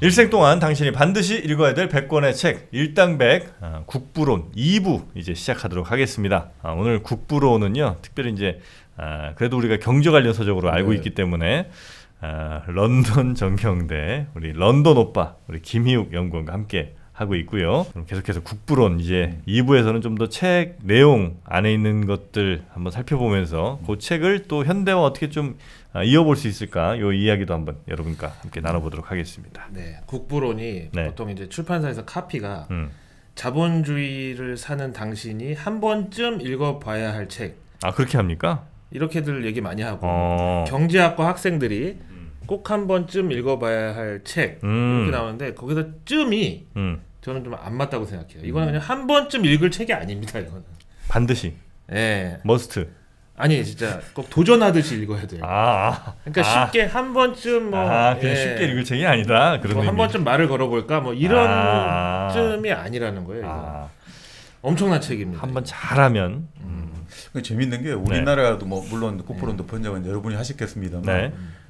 일생 동안 당신이 반드시 읽어야 될 100권의 책 일당백 국부론 2부 이제 시작하도록 하겠습니다. 오늘 국부론은요 특별히 이제 그래도 우리가 경제 관련 서적으로 알고 있기 때문에 런던 전경대 우리 런던 오빠 우리 김희욱 연구원과 함께 하고 있고요. 그럼 계속해서 국부론 이제 2부에서는 좀 더 책 내용 안에 있는 것들 한번 살펴보면서 그 책을 또 현대와 어떻게 좀 이어볼 수 있을까 요 이야기도 한번 여러분과 함께 나눠보도록 하겠습니다. 네, 국부론이 보통 이제 출판사에서 카피가 자본주의를 사는 당신이 한 번쯤 읽어봐야 할 책. 그렇게 합니까? 이렇게들 얘기 많이 하고 경제학과 학생들이 꼭 한 번쯤 읽어봐야 할 책 이렇게 나오는데 거기서 쯤이 저는 좀 안 맞다고 생각해요. 이거는 그냥 한 번쯤 읽을 책이 아닙니다. 이거는 반드시 머스트 아니 진짜 꼭 도전하듯이 읽어야 돼요. 그러니까 쉽게 한 번쯤 그냥 쉽게 읽을 책이 아니다. 그런 한 번쯤 말을 걸어볼까 뭐 이런 쯤이 아니라는 거예요. 이거. 엄청난 책입니다. 한번 잘하면 재밌는 게 우리나라도 뭐 물론 국부론도 번역은 여러분이 하셨겠습니다만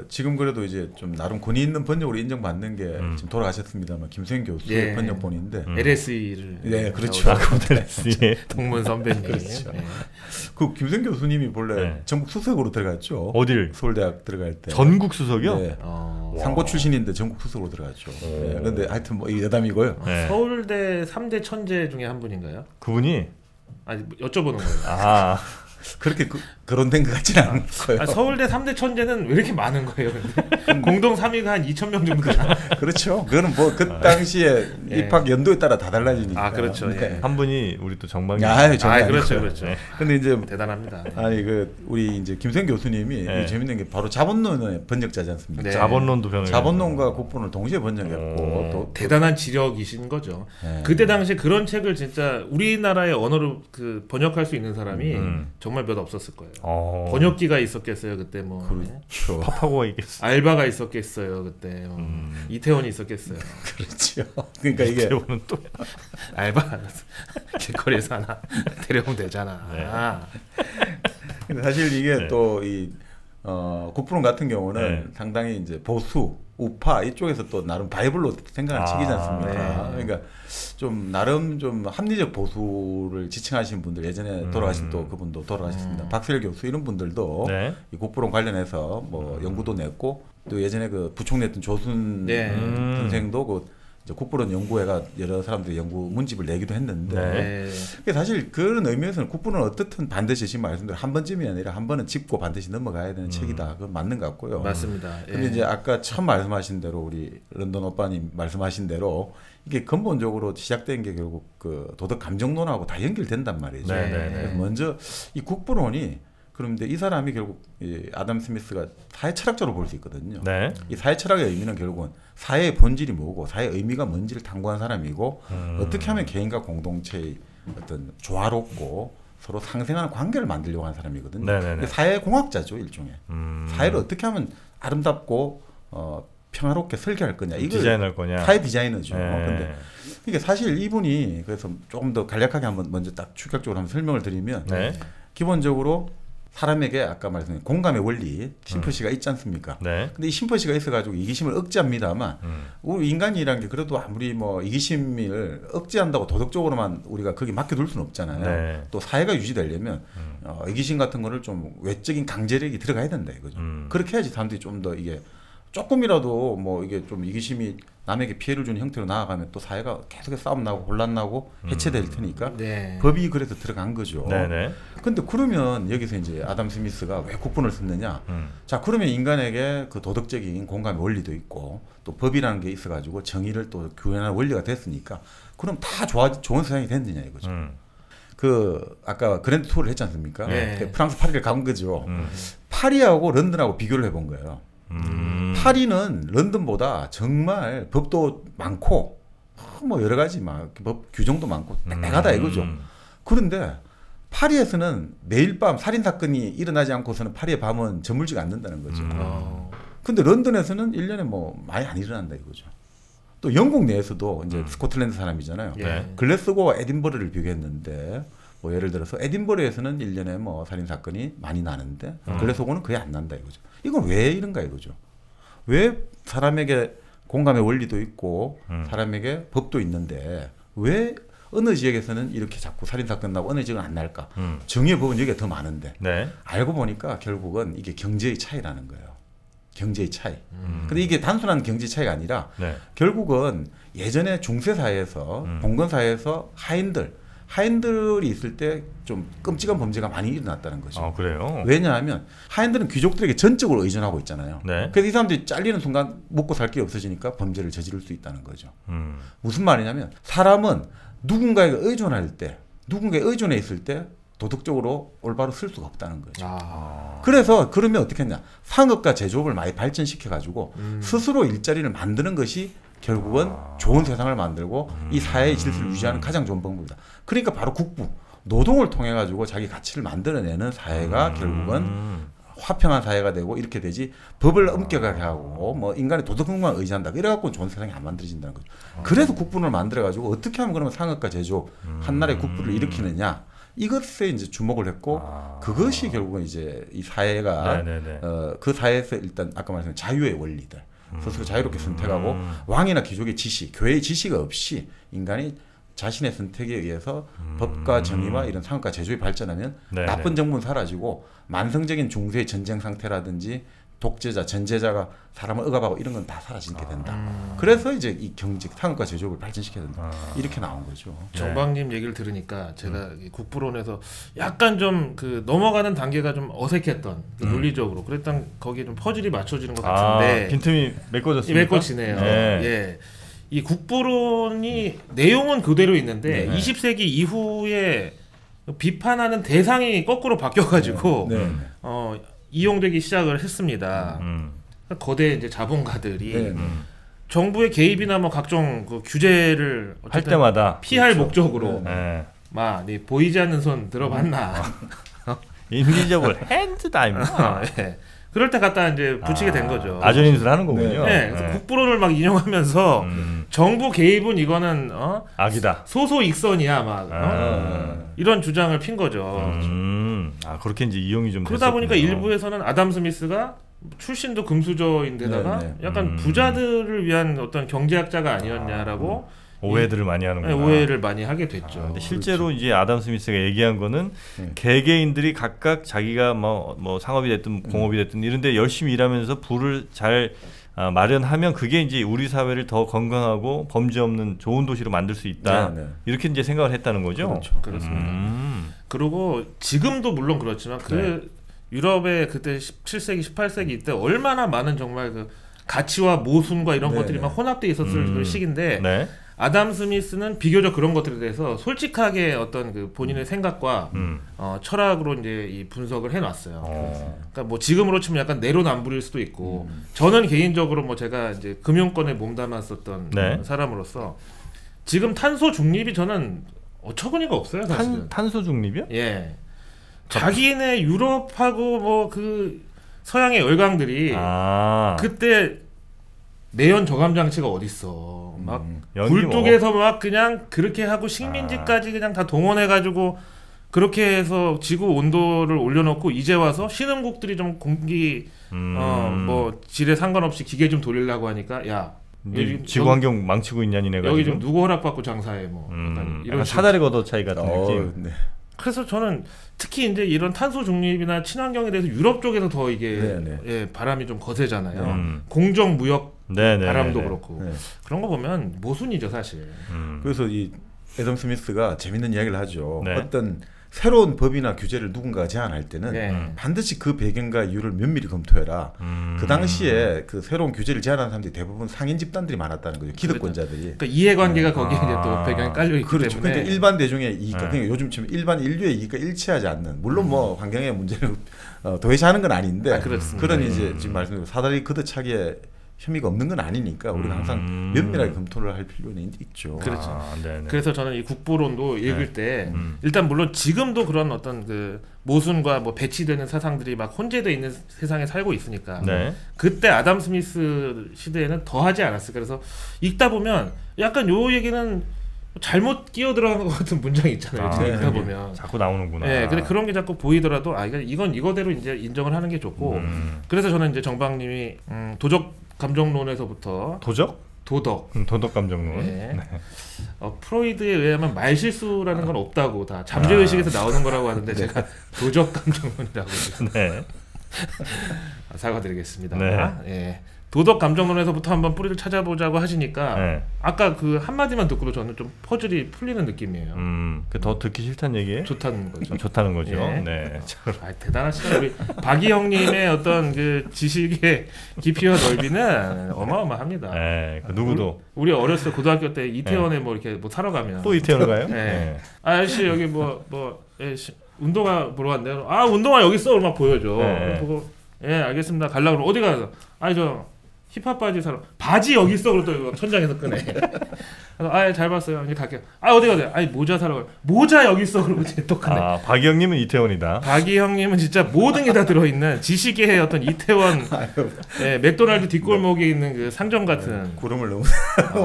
지금 그래도 이제 좀 나름 권위 있는 번역으로 인정받는 게 지금 돌아가셨습니다만 김수현 교수의 번역본인데 LSE를 그렇죠. LSE 동문 선배님. 그렇죠. 그 김수현 교수님이 본래 전국 수석으로 들어갔죠. 어딜? 서울대학 들어갈 때. 전국 수석이요? 네. 상고 출신인데 전국 수석으로 들어갔죠. 그런데 하여튼 뭐 여담이고요. 서울대 3대 천재 중에 한 분인가요? 그분이 아니 여쭤보는 거예요. 그렇게 거론된 것 같지는 않은 거예요. 서울대 3대 천재는 왜 이렇게 많은 거예요? 근데? 공동 3위가 한 2,000명 정도 되나? 그렇죠. 그거는 뭐 그 당시에 입학 연도에 따라 다 달라지니까. 그렇죠. 한 분이 우리 또 정방이. 그렇죠. 근데 이제 대단합니다. 우리 이제 김수현 교수님이 재밌는 게 바로 자본론의 번역자지 않습니까? 자본론도 번역. 자본론과 국부론을 동시에 번역했고 또 대단한 지력이신 거죠. 그때 당시에 그런 책을 진짜 우리나라의 언어로 번역할 수 있는 사람이 정말 몇 없었을 거예요. 번역기가 있었겠어요 그때 뭐. 그렇죠. 파파고가 있겠어요. 알바가 있었겠어요 그때. 이태원이 있었겠어요. 그렇죠. 그러니까 이게 이태원은 또 알바 길거리에서 하나 데려오면 되잖아. 근데 사실 이게 또 이 국부론 같은 경우는 상당히 이제 보수 우파 이쪽에서 또 나름 바이블로 생각하는 책이지 않습니까? 그러니까 좀 나름 좀 합리적 보수를 지칭하시는 분들 예전에 돌아가신 또 그분도 돌아가셨습니다. 박세일 교수 이런 분들도 이 국부론 관련해서 뭐 연구도 냈고 또 예전에 그 부총리했던 조순 선생도 그 이제 국부론 연구회가 여러 사람들이 연구 문집을 내기도 했는데 사실 그런 의미에서는 국부론은 어떻든 반드시 지금 말씀대로 한 번쯤이 아니라 한 번은 짚고 반드시 넘어가야 되는 책이다. 그건 맞는 것 같고요. 맞습니다. 근데 이제 아까 처음 말씀하신 대로 우리 런던 오빠님 말씀하신 대로 이게 근본적으로 시작된 게 결국 그 도덕 감정론하고 다 연결된단 말이죠. 그래서 먼저 이 국부론이 그런데 이 사람이 결국 이 아담 스미스가 사회 철학자로 볼 수 있거든요. 이 사회 철학의 의미는 결국은 사회의 본질이 뭐고 사회의 의미가 뭔지를 탐구한 사람이고 어떻게 하면 개인과 공동체의 어떤 조화롭고 서로 상생하는 관계를 만들려고 하는 사람이거든요. 사회 공학자죠 일종의. 사회를 어떻게 하면 아름답고 평화롭게 설계할 거냐, 이걸 디자인할 거냐. 사회 디자이너죠. 근데 이게 사실 이분이 그래서 조금 더 간략하게 한번 먼저 딱 추격적으로 한번 설명을 드리면 기본적으로 사람에게 아까 말씀드린 공감의 원리 심퍼시가 있지 않습니까? 근데 이 심퍼시가 있어가지고 이기심을 억제합니다만 우리 인간이라는 게 그래도 아무리 뭐 이기심을 억제한다고 도덕적으로만 우리가 거기 맡겨둘 수는 없잖아요. 또 사회가 유지되려면 이기심 같은 거를 좀 외적인 강제력이 들어가야 된다 이거죠. 그렇게 해야지 사람들이 좀 더 이게 조금이라도 뭐 이게 좀 이기심이 남에게 피해를 주는 형태로 나아가면 또 사회가 계속해서 싸움 나고 혼란 나고 해체될 테니까 법이 그래서 들어간 거죠. 근데 그러면 여기서 이제 아담 스미스가 왜 국부론을 썼느냐? 자, 그러면 인간에게 그 도덕적인 공감의 원리도 있고 또 법이라는 게 있어가지고 정의를 또 구현하는 원리가 됐으니까 그럼 다 좋은 세상이 됐느냐 이거죠. 그 아까 그랜드 투어를 했지 않습니까? 프랑스 파리를 간 거죠. 파리하고 런던하고 비교를 해본 거예요. 파리는 런던보다 정말 법도 많고 뭐 여러 가지 막 법 규정도 많고 빽빽하다 이거죠. 그런데 파리에서는 매일 밤 살인 사건이 일어나지 않고서는 파리의 밤은 저물지가 않는다는 거죠. 근데 런던에서는 1년에 뭐 많이 안 일어난다 이거죠. 또 영국 내에서도 이제 스코틀랜드 사람이잖아요. 글래스고와 에딘버러를 비교했는데 뭐 예를 들어서 에딘버러에서는 1년에 뭐 살인 사건이 많이 나는데 글래스고는 거의 안 난다 이거죠. 이건 왜 이런가 이거죠. 왜 사람에게 공감의 원리도 있고 사람에게 법도 있는데 왜 어느 지역에서는 이렇게 자꾸 살인사건 나고 어느 지역은 안 날까? 정의의 법은 여기가 더 많은데 네. 알고 보니까 결국은 이게 경제의 차이라는 거예요. 경제의 차이. 근데 이게 단순한 경제 차이가 아니라 네. 결국은 예전에 중세사회에서 봉건사회에서 하인들이 있을 때 좀 끔찍한 범죄가 많이 일어났다는 거죠. 아, 그래요? 왜냐하면 하인들은 귀족들에게 전적으로 의존하고 있잖아요. 네. 그래서 이 사람들이 잘리는 순간 먹고 살 게 없어지니까 범죄를 저지를 수 있다는 거죠. 무슨 말이냐면 사람은 누군가에게 의존할 때, 누군가에 의존해 있을 때 도덕적으로 올바로 쓸 수가 없다는 거죠. 그래서 그러면 어떻게 했냐? 상업과 제조업을 많이 발전시켜 가지고 스스로 일자리를 만드는 것이 결국은 좋은 세상을 만들고 이 사회의 질서를 유지하는 가장 좋은 방법이다. 그러니까 바로 국부, 노동을 통해 가지고 자기 가치를 만들어내는 사회가 결국은 화평한 사회가 되고 이렇게 되지, 법을 엄격하게 하고 뭐 인간의 도덕성만 의지한다 이래갖고 좋은 세상이 안 만들어진다는 거죠. 그래서 국부를 만들어 가지고 어떻게 하면 그러면 상업과 제조업 한 나라의 국부를 일으키느냐, 이것에 이제 주목을 했고 그것이 결국은 이제 이 사회가 그 사회에서 일단 아까 말씀드린 자유의 원리들, 스스로 자유롭게 선택하고 왕이나 귀족의 지시, 교회의 지시가 없이 인간이 자신의 선택에 의해서 법과 정의와 이런 상업과 제조업이 발전하면 나쁜 정부는 사라지고 만성적인 중세의 전쟁 상태라든지 독재자, 전제자가 사람을 억압하고 이런 건 다 사라지게 된다. 그래서 이제 이 경제, 상업과 제조업을 발전시켜야 된다. 이렇게 나온 거죠. 정박님 얘기를 들으니까 제가 국부론에서 약간 좀 그 넘어가는 단계가 좀 어색했던 논리적으로 그랬던 거기에 좀 퍼즐이 맞춰지는 것 같은데 빈틈이 메꿔졌습니까? 메꿔지네요. 예. 이 국부론이 내용은 그대로 있는데 20세기 이후에 비판하는 대상이 거꾸로 바뀌어가지고 이용되기 시작을 했습니다. 거대 이제 자본가들이 정부의 개입이나 뭐 각종 그 규제를 할 때마다 피할 목적으로 막 보이지 않는 손 들어봤나? 인비저블 핸드다임. 그럴 때 갖다 이제 붙이게 된 거죠. 아전인수를 하는 거군요. 그래서 국부론을 막 인용하면서 정부 개입은 이거는 악이다. 소소익선이야 막 이런 주장을 핀 거죠. 그렇게 이제 이용이 좀 그러다 됐었군요. 보니까 일부에서는 아담 스미스가 출신도 금수저인데다가 약간 부자들을 위한 어떤 경제학자가 아니었냐라고 오해들을 많이 하는구나. 오해를 많이 하게 됐죠. 근데 실제로 이제 아담 스미스가 얘기한 거는 개개인들이 각각 자기가 뭐 상업이 됐든 공업이 됐든 이런데 열심히 일하면서 부를 잘 마련하면 그게 이제 우리 사회를 더 건강하고 범죄 없는 좋은 도시로 만들 수 있다. 이렇게 이제 생각을 했다는 거죠. 그렇죠. 그렇습니다. 그리고 지금도 물론 그렇지만 그 유럽의 그때 17세기, 18세기 때 얼마나 많은 정말 그 가치와 모순과 이런 것들이 막 혼합돼 있었을 그 시기인데 아담 스미스는 비교적 그런 것들에 대해서 솔직하게 어떤 그 본인의 생각과 철학으로 이제 이 분석을 해놨어요. 그러니까 뭐 지금으로 치면 약간 내로남불일 수도 있고, 저는 개인적으로 뭐 제가 이제 금융권에 몸담았었던 사람으로서 지금 탄소 중립이 저는 어처구니가 없어요. 사실은. 탄소 중립이요? 예. 자기네 유럽하고 뭐 그 서양의 열강들이 그때 내연 저감 장치가 어딨어. 막 굴뚝에서 막 그냥 그렇게 하고 식민지까지 그냥 다 동원해가지고 그렇게 해서 지구 온도를 올려놓고 이제 와서 신흥국들이 좀 공기 뭐 질에 상관없이 기계 좀 돌리려고 하니까 야 지구 환경 망치고 있냐 니네가 여기 좀 누구 허락받고 장사해 뭐 이런 사다리 걷어 차이 같은 느낌. 그래서 저는 특히 이제 이런 탄소 중립이나 친환경에 대해서 유럽 쪽에서 더 이게 바람이 좀 거세잖아요. 공정 무역 바람도 그렇고 그런 거 보면 모순이죠 사실. 그래서 이 애덤 스미스가 재밌는 이야기를 하죠. 어떤 새로운 법이나 규제를 누군가가 제안할 때는 반드시 그 배경과 이유를 면밀히 검토해라. 그 당시에 그 새로운 규제를 제안하는 사람들이 대부분 상인 집단들이 많았다는 거죠. 기득권자들이. 그러니까 이해관계가 거기에 이제 또 배경에 깔려 있기 그렇죠. 때문에. 근데 일반 대중의 이익, 그러니까 요즘 지금 일반 인류의 이익과 일치하지 않는, 물론 뭐 환경의 문제를 도외시하는 건 아닌데 그런 이제 지금 말씀드린 사다리 걷어차기에 혐의가 없는 건 아니니까 우리가 항상 면밀하게 검토를 할 필요는 있죠. 그렇죠. 그래서 저는 이 국부론도 읽을 때 일단 물론 지금도 그런 어떤 그 모순과 뭐 배치되는 사상들이 막 혼재되어 있는 세상에 살고 있으니까 그때 아담 스미스 시대에는 더 하지 않았을까. 그래서 읽다 보면 약간 요 얘기는 잘못 끼어 들어간 것 같은 문장이 있잖아요. 읽다 보면 자꾸 나오는구나. 근데 그런 게 자꾸 보이더라도 이건 이거대로 이제 인정을 하는 게 좋고. 그래서 저는 이제 정박님이 도적 감정론에서부터 도적? 도덕 감정론. 네. 네. 프로이드에 의하면 말실수라는 건 없다고 다 잠재의식에서 나오는 거라고 하는데 네. 제가 도적 감정론이라고 네. 사과드리겠습니다. 네. 네. 도덕 감정론에서부터 한번 뿌리를 찾아보자고 하시니까 네. 아까 그 한마디만 듣고도 저는 좀 퍼즐이 풀리는 느낌이에요. 그 더 듣기 싫다는 얘기예요? 좋다는 거죠. 좋다는 거죠. 예. 네. 대단하시다. 우리 박이 형님의 어떤 그 지식의 깊이와 넓이는 어마어마합니다. 네. 그 누구도 우리 어렸을 때 고등학교 때 이태원에 뭐 이렇게 뭐 사러 가면 또 이태원 가요? 네. 네. 아저씨 여기 운동화 보러 왔네요. 아 운동화 여기 있어. 막 보여줘. 네. 보고 예 알겠습니다. 가려고 그러면 어디 가서 아니 저 힙합 바지 사러 바지 여기 있어. 그러더니 천장에서 꺼내. 아 잘 봤어요. 이제 갈게요. 아 어디 가세요? 아니 모자 사러 가요. 모자 여기 있어. 그러고 이제 또 꺼내. 아 박이 형님은 이태원이다. 박이 형님은 진짜 모든 게 다 들어있는 지식의 어떤 이태원 예, 맥도날드 뒷골목에 있는 그 상점 같은 구름을 너무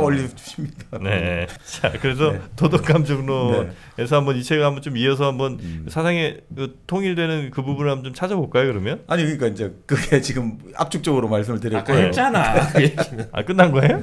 올리십니다. 네. 자 그래서 네. 도덕 감정론에서 한번 이 책을 한번 좀 이어서 한번 사상의 그 통일되는 그 부분을 한번 좀 찾아볼까요 그러면? 아니 그러니까 이제 그게 지금 압축적으로 말씀을 드렸고. 아까 했잖아. 그 얘기는. 아 끝난 거예요?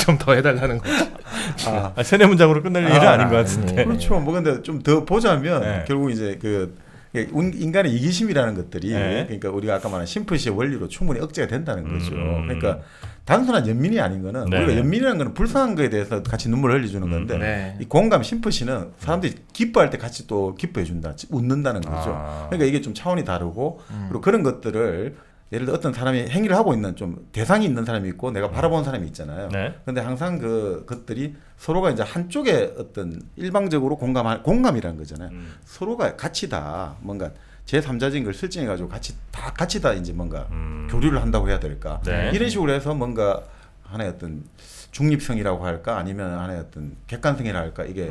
좀 더 해달라는 거죠. 세네 문장으로 끝날 일은 아닌 것 같은데. 그렇죠. 뭐 근데 좀 더 보자면 네. 결국 이제 그 인간의 이기심이라는 것들이 네. 그러니까 우리가 아까 말한 심프시의 원리로 충분히 억제가 된다는 거죠. 그러니까 단순한 연민이 아닌 거는 네. 우리가 연민이라는 거는 불쌍한 거에 대해서 같이 눈물을 흘려주는 건데 네. 이 공감 심프시는 사람들이 기뻐할 때 같이 또 기뻐해 준다, 웃는다는 거죠. 그러니까 이게 좀 차원이 다르고 그리고 그런 것들을 예를 들어 어떤 사람이 행위를 하고 있는 좀 대상이 있는 사람이 있고 내가 바라보는 사람이 있잖아요. 그런데 항상 그것들이 서로가 이제 한쪽에 어떤 일방적으로 공감이라는 거잖아요. 서로가 같이 다 뭔가 제3자적인 걸 설정해 가지고 같이 다 이제 뭔가 교류를 한다고 해야 될까? 네. 이런 식으로 해서 뭔가 하나의 어떤 중립성이라고 할까 아니면 하나의 어떤 객관성이라고 할까 이게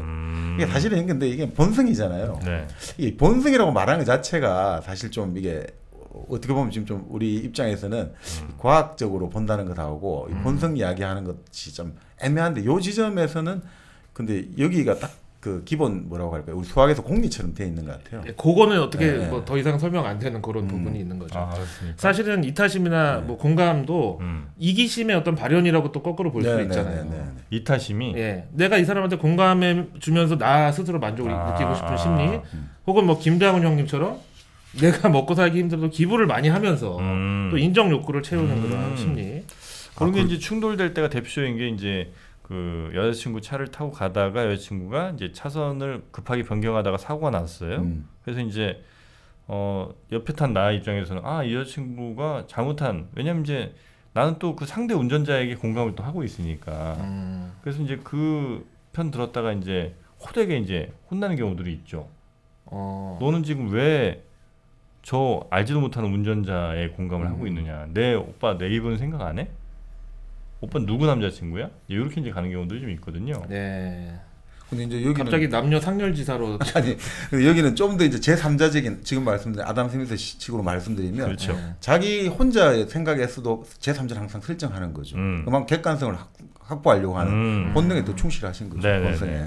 사실은 근데 이게 본성이잖아요. 네. 이 본성이라고 말하는 것 자체가 사실 좀 이게 어떻게 보면 지금 좀 우리 입장에서는 과학적으로 본다는 것하고 본성 이야기하는 것이 좀 애매한데 요 지점에서는 근데 여기가 딱 그 기본 뭐라고 할까요? 우리 수학에서 공리처럼 돼 있는 것 같아요. 그거는 어떻게 뭐 더 이상 설명 안 되는 그런 부분이 있는 거죠. 사실은 이타심이나 뭐 공감도 이기심의 어떤 발현이라고 또 거꾸로 볼 수 있잖아요. 이타심이 내가 이 사람한테 공감해 주면서 나 스스로 만족을 느끼고 싶은 심리 혹은 뭐 김장훈 형님처럼 내가 먹고 살기 힘들어도 기부를 많이 하면서 또 인정 욕구를 채우는 그런 심리. 그런 게 이제 충돌될 때가 대표적인 게 이제 그 여자친구 차를 타고 가다가 여자친구가 이제 차선을 급하게 변경하다가 사고가 났어요. 그래서 이제 옆에 탄 나 입장에서는 이 여자친구가 잘못한 왜냐면 이제 나는 또 그 상대 운전자에게 공감을 또 하고 있으니까 그래서 이제 그 편 들었다가 이제 호되게 이제 혼나는 경우들이 있죠. 너는 지금 왜 저 알지도 못하는 운전자의 공감을 하고 있느냐. 오빠 내 입은 생각 안 해? 오빠 누구 남자친구야? 이렇게 이제 가는 경우들이 좀 있거든요. 네. 근데 이제 여기는 갑자기 남녀 상렬지사로 아니 여기는 좀 더 이제 제3자적인 지금 말씀드린 아담 스미스 식으로 말씀드리면 그렇죠. 자기 혼자 생각에서도 제3자를 항상 설정하는 거죠. 그만큼 객관성을 확보하려고 하는 본능에 더 충실하신 거죠. 본성에.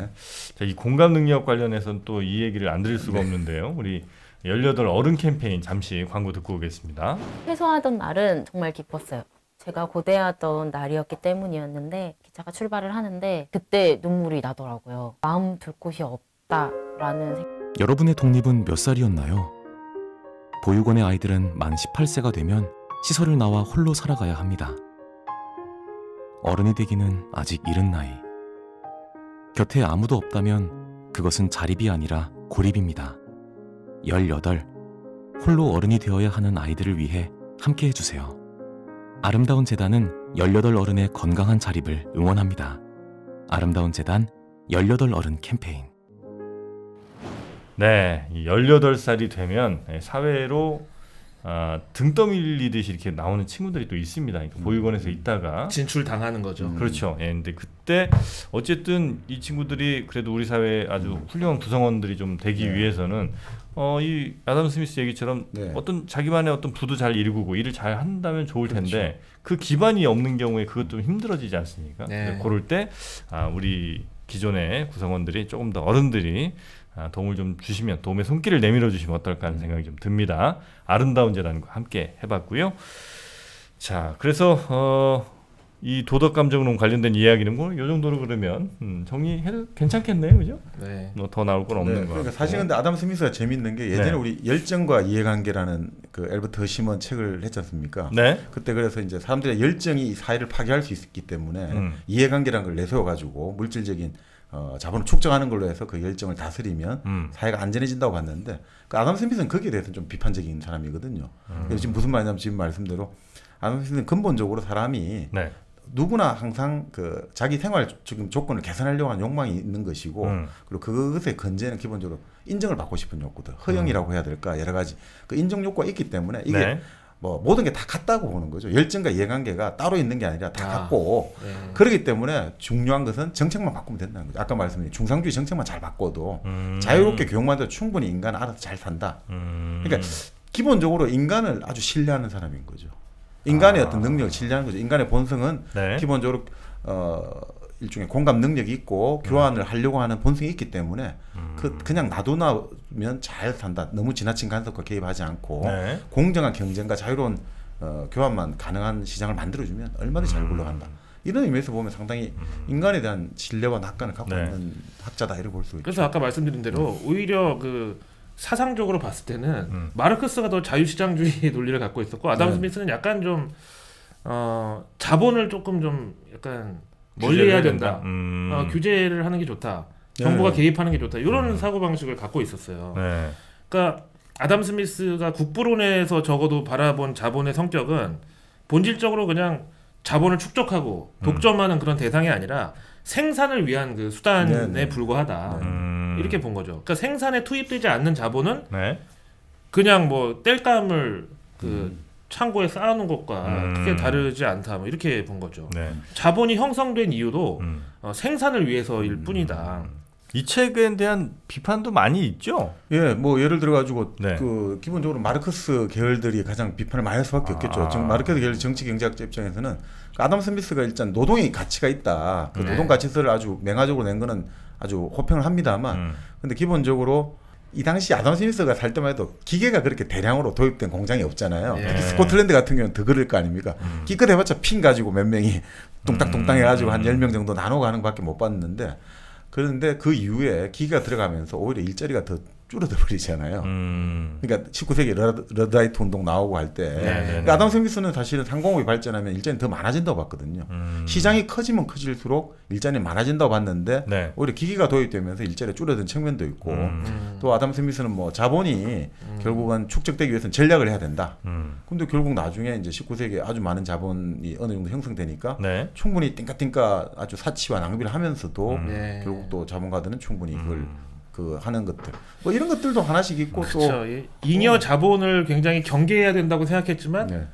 자, 이 공감 능력 관련해서는 또 이 얘기를 안 드릴 수가 없는데요. 우리 18 어른 캠페인 잠시 광고 듣고 오겠습니다. 퇴소하던 날은 정말 기뻤어요. 제가 고대하던 날이었기 때문이었는데 기차가 출발을 하는데 그때 눈물이 나더라고요. 마음 둘 곳이 없다라는 생각. 여러분의 독립은 몇 살이었나요? 보육원의 아이들은 만 18세가 되면 시설을 나와 홀로 살아가야 합니다. 어른이 되기는 아직 이른 나이. 곁에 아무도 없다면 그것은 자립이 아니라 고립입니다. 18. 홀로 어른이 되어야 하는 아이들을 위해 함께 해주세요. 아름다운 재단은 18 어른의 건강한 자립을 응원합니다. 아름다운 재단 18 어른 캠페인. 네, 18살이 되면 사회로 등 떠밀리듯이 이렇게 나오는 친구들이 또 있습니다. 그러니까 보육원에서 있다가 진출 당하는 거죠. 그렇죠. 근데 그때 어쨌든 이 친구들이 그래도 우리 사회에 아주 훌륭한 구성원들이 좀 되기 위해서는 이 아담 스미스 얘기처럼 어떤 자기만의 어떤 부도 잘 이루고 일을 잘 한다면 좋을 텐데 그 기반이 없는 경우에 그것 좀 힘들어지지 않습니까? 그럴 때 우리 기존의 구성원들이 조금 더 어른들이 도움을 좀 주시면 도움의 손길을 내밀어 주시면 어떨까 하는 생각이 좀 듭니다. 아름다운 재단과 함께 해봤고요. 자, 그래서 이 도덕 감정론 관련된 이야기는 뭐 이 정도로 그러면 정리해도 괜찮겠네요, 그죠? 네. 뭐 더 나올 건 없는 거. 그러니까 사실 근데 아담 스미스가 재밌는 게 예전에 네. 우리 열정과 이해관계라는 그 엘버트 허시먼 책을 했지 않습니까? 네. 그때 그래서 이제 사람들의 열정이 사회를 파괴할 수 있기 때문에 이해관계라는 걸 내세워 가지고 물질적인 자본을 축적하는 걸로 해서 그 열정을 다스리면 사회가 안전해진다고 봤는데 그 아담 스미스는 거기에 대해서 좀 비판적인 사람이거든요. 그래서 지금 무슨 말이냐면 지금 말씀대로 아담 스미스는 근본적으로 사람이 네. 누구나 항상 그 자기 생활 지금 조건을 개선하려고 하는 욕망이 있는 것이고 그리고 그것의 근저에는 기본적으로 인정을 받고 싶은 욕구들, 허영이라고 해야 될까 여러 가지 그 인정 욕구가 있기 때문에 이게 네. 뭐 모든 게 다 같다고 보는 거죠. 열정과 이해관계가 따로 있는 게 아니라 다 같고 네. 그렇기 때문에 중요한 것은 정책만 바꾸면 된다는 거죠. 아까 말씀드린 중상주의 정책만 잘 바꿔도 자유롭게 교육만 돼도 충분히 인간은 알아서 잘 산다. 그러니까 기본적으로 인간을 아주 신뢰하는 사람인 거죠. 인간의 어떤 능력을 신뢰하는 거죠. 인간의 본성은 네. 기본적으로 일종의 공감 능력이 있고 교환을 하려고 하는 본성이 있기 때문에 그냥 놔두면 잘 산다. 너무 지나친 간섭과 개입하지 않고 네. 공정한 경쟁과 자유로운 교환만 가능한 시장을 만들어주면 얼마든지 잘 굴러간다. 이런 의미에서 보면 상당히 인간에 대한 신뢰와 낙관을 갖고 네. 있는 학자다 이렇게 볼 수 있죠. 그래서 아까 말씀드린 대로 오히려 그 사상적으로 봤을 때는 마르크스가 더 자유시장주의 논리를 갖고 있었고 아담 스미스는 약간 좀 자본을 조금 좀 약간 멀리해야 된다. 규제를 하는 게 좋다. 정부가 개입하는 게 좋다. 이런 사고 방식을 갖고 있었어요. 네. 그러니까 아담 스미스가 국부론에서 적어도 바라본 자본의 성격은 본질적으로 그냥 자본을 축적하고 독점하는 그런 대상이 아니라 생산을 위한 그 수단에 불과하다. 이렇게 본 거죠. 그러니까 생산에 투입되지 않는 자본은 네. 그냥 뭐 땔감을 그 창고에 쌓아놓은 것과 크게 다르지 않다. 뭐 이렇게 본 거죠. 네. 자본이 형성된 이유도 생산을 위해서일 뿐이다. 이 책에 대한 비판도 많이 있죠. 예, 뭐 예를 들어 가지고 네. 그 기본적으로 마르크스 계열들이 가장 비판을 많이 할 수밖에 없겠죠. 지금 마르크스 계열 정치 경제학자 입장에서는 아담 스미스가 일단 노동의 가치가 있다. 그 노동 가치서를 아주 맹화적으로 낸 거는 아주 호평을 합니다만, 근데 기본적으로 이 당시 아담 스미스가 살 때만 해도 기계가 그렇게 대량으로 도입된 공장이 없잖아요. 특히 스코틀랜드 같은 경우는 더 그럴 거 아닙니까? 기껏 해봤자 핀 가지고 몇 명이 뚱땅뚱땅 해가지고 한 10명 정도 나눠 가는 것밖에 못 봤는데, 그런데 그 이후에 기계가 들어가면서 오히려 일자리가 더 줄어들 버리잖아요. 그러니까 19세기 러드라이트 운동 나오고 할 때 그러니까 아담 스미스는 사실은 상공업이 발전하면 일자리는 더 많아진다고 봤거든요. 시장이 커지면 커질수록 일자리는 많아진다고 봤는데 네. 오히려 기기가 도입되면서 일자리가 줄어든 측면도 있고 또 아담 스미스는 뭐 자본이 결국은 축적되기 위해서는 전략을 해야 된다. 근데 결국 나중에 이제 19세기에 아주 많은 자본이 어느 정도 형성되니까 네. 충분히 띵까띵까 아주 사치와 낭비를 하면서도 결국 또 자본가들은 충분히 그걸 그 하는 것들 뭐 이런 것들도 하나씩 있고 그렇죠. 또 잉여 자본을 굉장히 경계해야 된다고 생각했지만 네.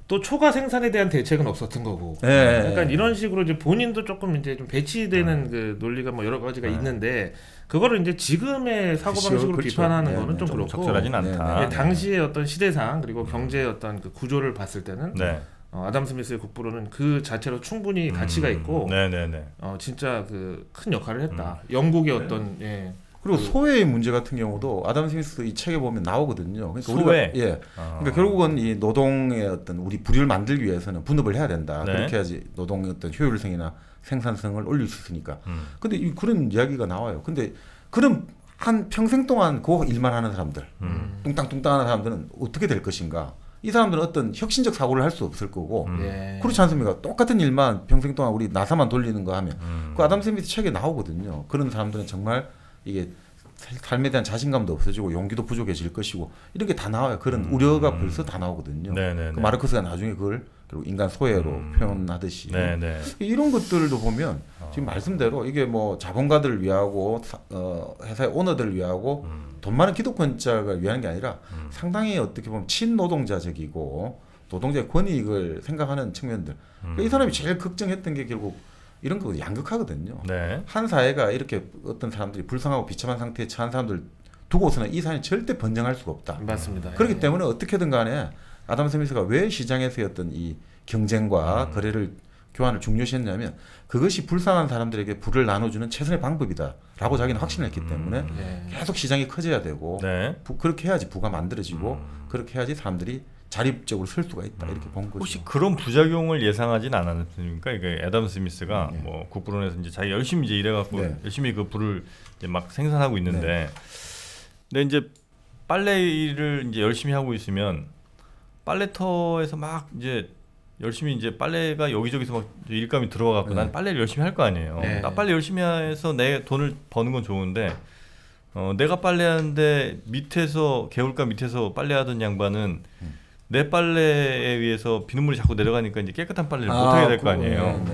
또 초과 생산에 대한 대책은 없었던 거고. 네. 그러니까 이런 식으로 이제 본인도 조금 이제 좀 배치되는 그 논리가 뭐 여러 가지가 있는데 그거를 이제 지금의 사고 방식으로 그렇죠. 비판하는 네, 거는 좀 그렇고. 적절하진 않다. 네, 당시의 어떤 시대상 그리고 경제의 어떤 그 구조를 봤을 때는 네. 아담 스미스의 국부론은 그 자체로 충분히 가치가 있고 네네네. 진짜 그 큰 역할을 했다. 영국의 어떤 그리고 소외의 문제 같은 경우도 아담 스미스 이 책에 보면 나오거든요. 그러니까 소외. 우리가 그러니까 결국은 이 노동의 어떤 우리 부류를 만들기 위해서는 분업을 해야 된다. 네. 그렇게 해야지 노동의 어떤 효율성이나 생산성을 올릴 수 있으니까. 근데 그런 이야기가 나와요. 근데 그런 한 평생 동안 그 일만 하는 사람들, 뚱땅뚱땅하는 사람들은 어떻게 될 것인가? 이 사람들은 어떤 혁신적 사고를 할 수 없을 거고 그렇지 않습니까? 똑같은 일만 평생 동안 우리 나사만 돌리는 거 하면 그 아담 스미스 책에 나오거든요. 그런 사람들은 정말 이게 삶에 대한 자신감도 없어지고 용기도 부족해질 것이고 이런 게 다 나와요. 그런 우려가 벌써 다 나오거든요. 그 마르크스가 나중에 그걸 결국 인간 소외로 표현하듯이 이런 것들도 보면 지금 말씀대로 이게 뭐 자본가들을 위하고 회사의 오너들을 위하고 돈 많은 기득권자를 위한 게 아니라 상당히 어떻게 보면 친노동자적이고 노동자의 권익을 생각하는 측면들. 그러니까 이 사람이 제일 걱정했던 게 결국 이런 거 양극화거든요. 네. 한 사회가 이렇게 어떤 사람들이 불쌍하고 비참한 상태에 처한 사람들 두고서는 이 사회는 절대 번영할 수가 없다. 맞습니다. 그렇기 때문에 어떻게든 간에 아담 스미스가 왜 시장에서의 어떤 이 경쟁과 거래를 교환을 중요시했냐면 그것이 불쌍한 사람들에게 부를 나눠주는 최선의 방법이다라고 자기는 확신을 했기 때문에 계속 시장이 커져야 되고 그렇게 해야지 부가 만들어지고 그렇게 해야지 사람들이 자립적으로 설 수가 있다 이렇게 본 거죠. 혹시 그런 부작용을 예상하진 않았습니까? 이게 애덤 스미스가 뭐 국부론에서 이제 자기 열심히 이제 일해갖고 열심히 그 불을 이제 막 생산하고 있는데, 근데 이제 빨래를 이제 열심히 하고 있으면 빨래터에서 막 이제 열심히 이제 빨래가 여기저기서 막 일감이 들어가고 난 빨래를 열심히 할 거 아니에요. 나 빨래 열심히 해서 내 돈을 버는 건 좋은데 내가 빨래하는데 밑에서 개울가 밑에서 빨래하던 양반은 내 빨래에 의해서 비눗물이 자꾸 내려가니까 이제 깨끗한 빨래를 못 하게 될 거 아니에요.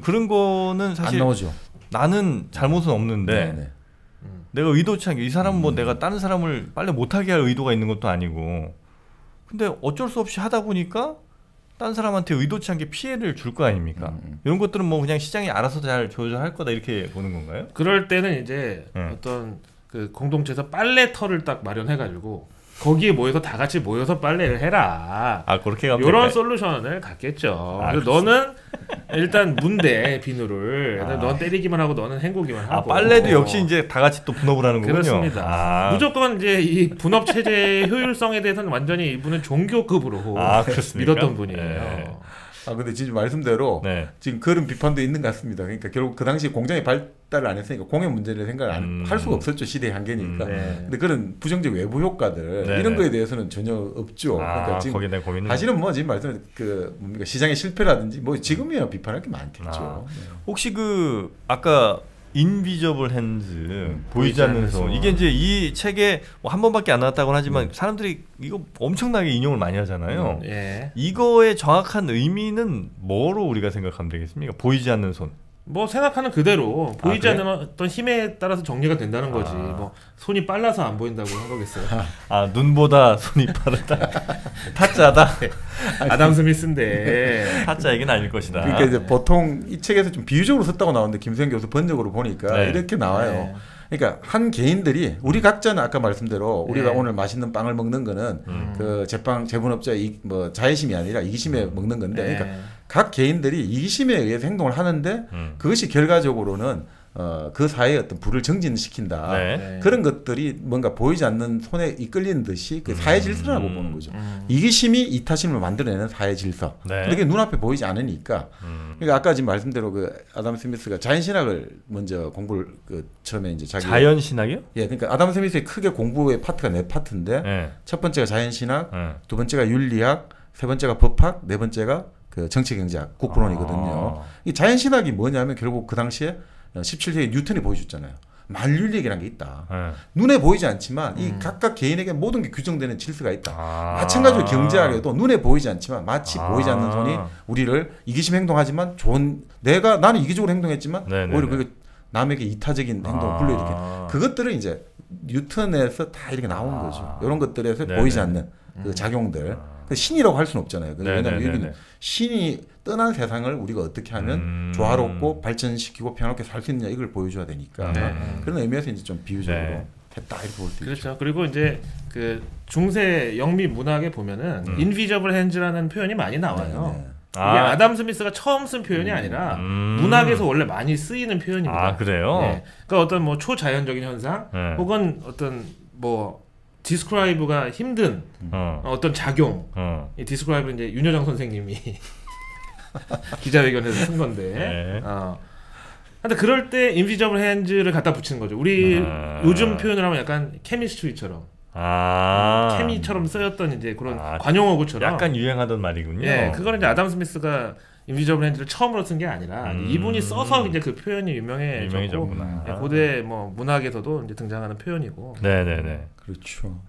그런 거는 사실 안 나오죠. 나는 잘못은 없는데 내가 의도치 않게 이 사람은 뭐 내가 다른 사람을 빨래 못 하게 할 의도가 있는 것도 아니고, 근데 어쩔 수 없이 하다 보니까 다른 사람한테 의도치 않게 피해를 줄 거 아닙니까? 이런 것들은 뭐 그냥 시장이 알아서 잘 조절할 거다 이렇게 보는 건가요? 그럴 때는 이제 어떤 그 공동체에서 빨래터를 딱 마련해가지고 거기에 모여서 다 같이 모여서 빨래를 해라. 아, 그렇게 가면 이런 솔루션을 갖겠죠. 너는 일단 문대 비누를 넌 때리기만 하고 너는 헹구기만 하고. 빨래도 역시 이제 다 같이 또 분업을 하는 거군요. 그렇습니다. 무조건 이제 이 분업 체제의 효율성에 대해서는 완전히 이분은 종교급으로 믿었던 분이에요. 근데 진짜 말씀대로 지금 그런 비판도 있는 것 같습니다. 그러니까 결국 그 당시 공장이 발달을 안 했으니까 공해 문제를 생각을 할 수가 없었죠. 시대의 한계니까. 근데 그런 부정적 외부 효과들 이런 거에 대해서는 전혀 없죠. 그러니까 지금 사실은 뭐 지금 말씀 뭡니까 시장의 실패라든지 뭐 지금이야 비판할 게 많겠죠. 혹시 그 아까 인비저블 핸즈 보이지 않는 손, 이게 이제 이 책에 뭐 한 번밖에 안 나왔다고는 하지만 사람들이 이거 엄청나게 인용을 많이 하잖아요. 이거의 정확한 의미는 뭐로 우리가 생각하면 되겠습니까? 보이지 않는 손. 뭐 생각하는 그대로 보이지 않는 어떤 힘에 따라서 정리가 된다는 거지. 뭐 손이 빨라서 안 보인다고 한 거겠어요. 눈보다 손이 빠르다. 타짜다. 아담 스미스인데 타짜 얘기는 아닐 것이다. 그러니까 이제 보통 이 책에서 좀 비유적으로 썼다고 나오는데 김수현 교수 번역으로 보니까 이렇게 나와요. 그러니까 한 개인들이 우리 각자는 아까 말씀대로 우리가 오늘 맛있는 빵을 먹는 거는 그 제빵 제분업자의 뭐 자의심이 아니라 이기심에 먹는 건데, 그러니까 각 개인들이 이기심에 의해서 행동을 하는데 그것이 결과적으로는 그 사회의 어떤 불을 정진시킨다. 그런 것들이 뭔가 보이지 않는 손에 이끌리는 듯이 그 사회 질서라고 보는 거죠. 이기심이 이타심을 만들어내는 사회 질서. 그게 눈앞에 보이지 않으니까. 그러니까 아까 지금 말씀대로 그 아담 스미스가 자연신학을 먼저 공부를 처음에 이제 자기 자연신학이요? 예, 그러니까 아담 스미스의 크게 공부의 파트가 4파트인데 첫 번째가 자연신학, 두 번째가 윤리학, 세 번째가 법학, 네 번째가 그 정치경제학, 국부론이거든요. 이 자연신학이 뭐냐면 결국 그 당시에 17세기 뉴턴이 보여줬잖아요. 만윤리학이라는 게 있다. 눈에 보이지 않지만 이 각각 개인에게 모든 게 규정되는 질서가 있다. 마찬가지로 경제학에도 눈에 보이지 않지만 마치 보이지 않는 손이 우리를 이기심 행동하지만 나는 이기적으로 행동했지만 오히려 그게 남에게 이타적인 행동을 불러일으키는 그것들은 이제 뉴턴에서 다 이렇게 나온 거죠. 이런 것들에서 보이지 않는 그 작용들. 신이라고 할 수는 없잖아요. 왜냐하면 여기는 신이 떠난 세상을 우리가 어떻게 하면 조화롭고 발전시키고 평화롭게 살 수 있느냐 이걸 보여줘야 되니까 그런 의미에서 이제 좀 비유적으로 했다 이렇게 볼 수 있죠. 그렇죠. 그리고 이제 그 중세 영미 문학에 보면은 인비저블 핸즈라는 표현이 많이 나와요. 이게 아담 스미스가 처음 쓴 표현이 아니라 문학에서 원래 많이 쓰이는 표현입니다. 그래요? 그러니까 어떤 뭐 초자연적인 현상 혹은 어떤 뭐 디스크라이브가 힘든 어떤 작용. 이 디스크라이브는 이제 윤여정 선생님이 기자회견에서 쓴 건데. 근데 그럴 때 인비저블 핸즈를 갖다 붙이는 거죠. 우리 요즘 표현을 하면 약간 케미스트리처럼. 케미처럼 쓰였던 이제 그런 관용어구처럼. 약간 유행하던 말이군요. 예, 그거는 이제 아담 스미스가 인비저블 핸즈를 처음으로 쓴 게 아니라 이분이 써서 이제 그 표현이 유명해졌고 고대 뭐 문학에서도 이제 등장하는 표현이고. 네네네. 그렇죠.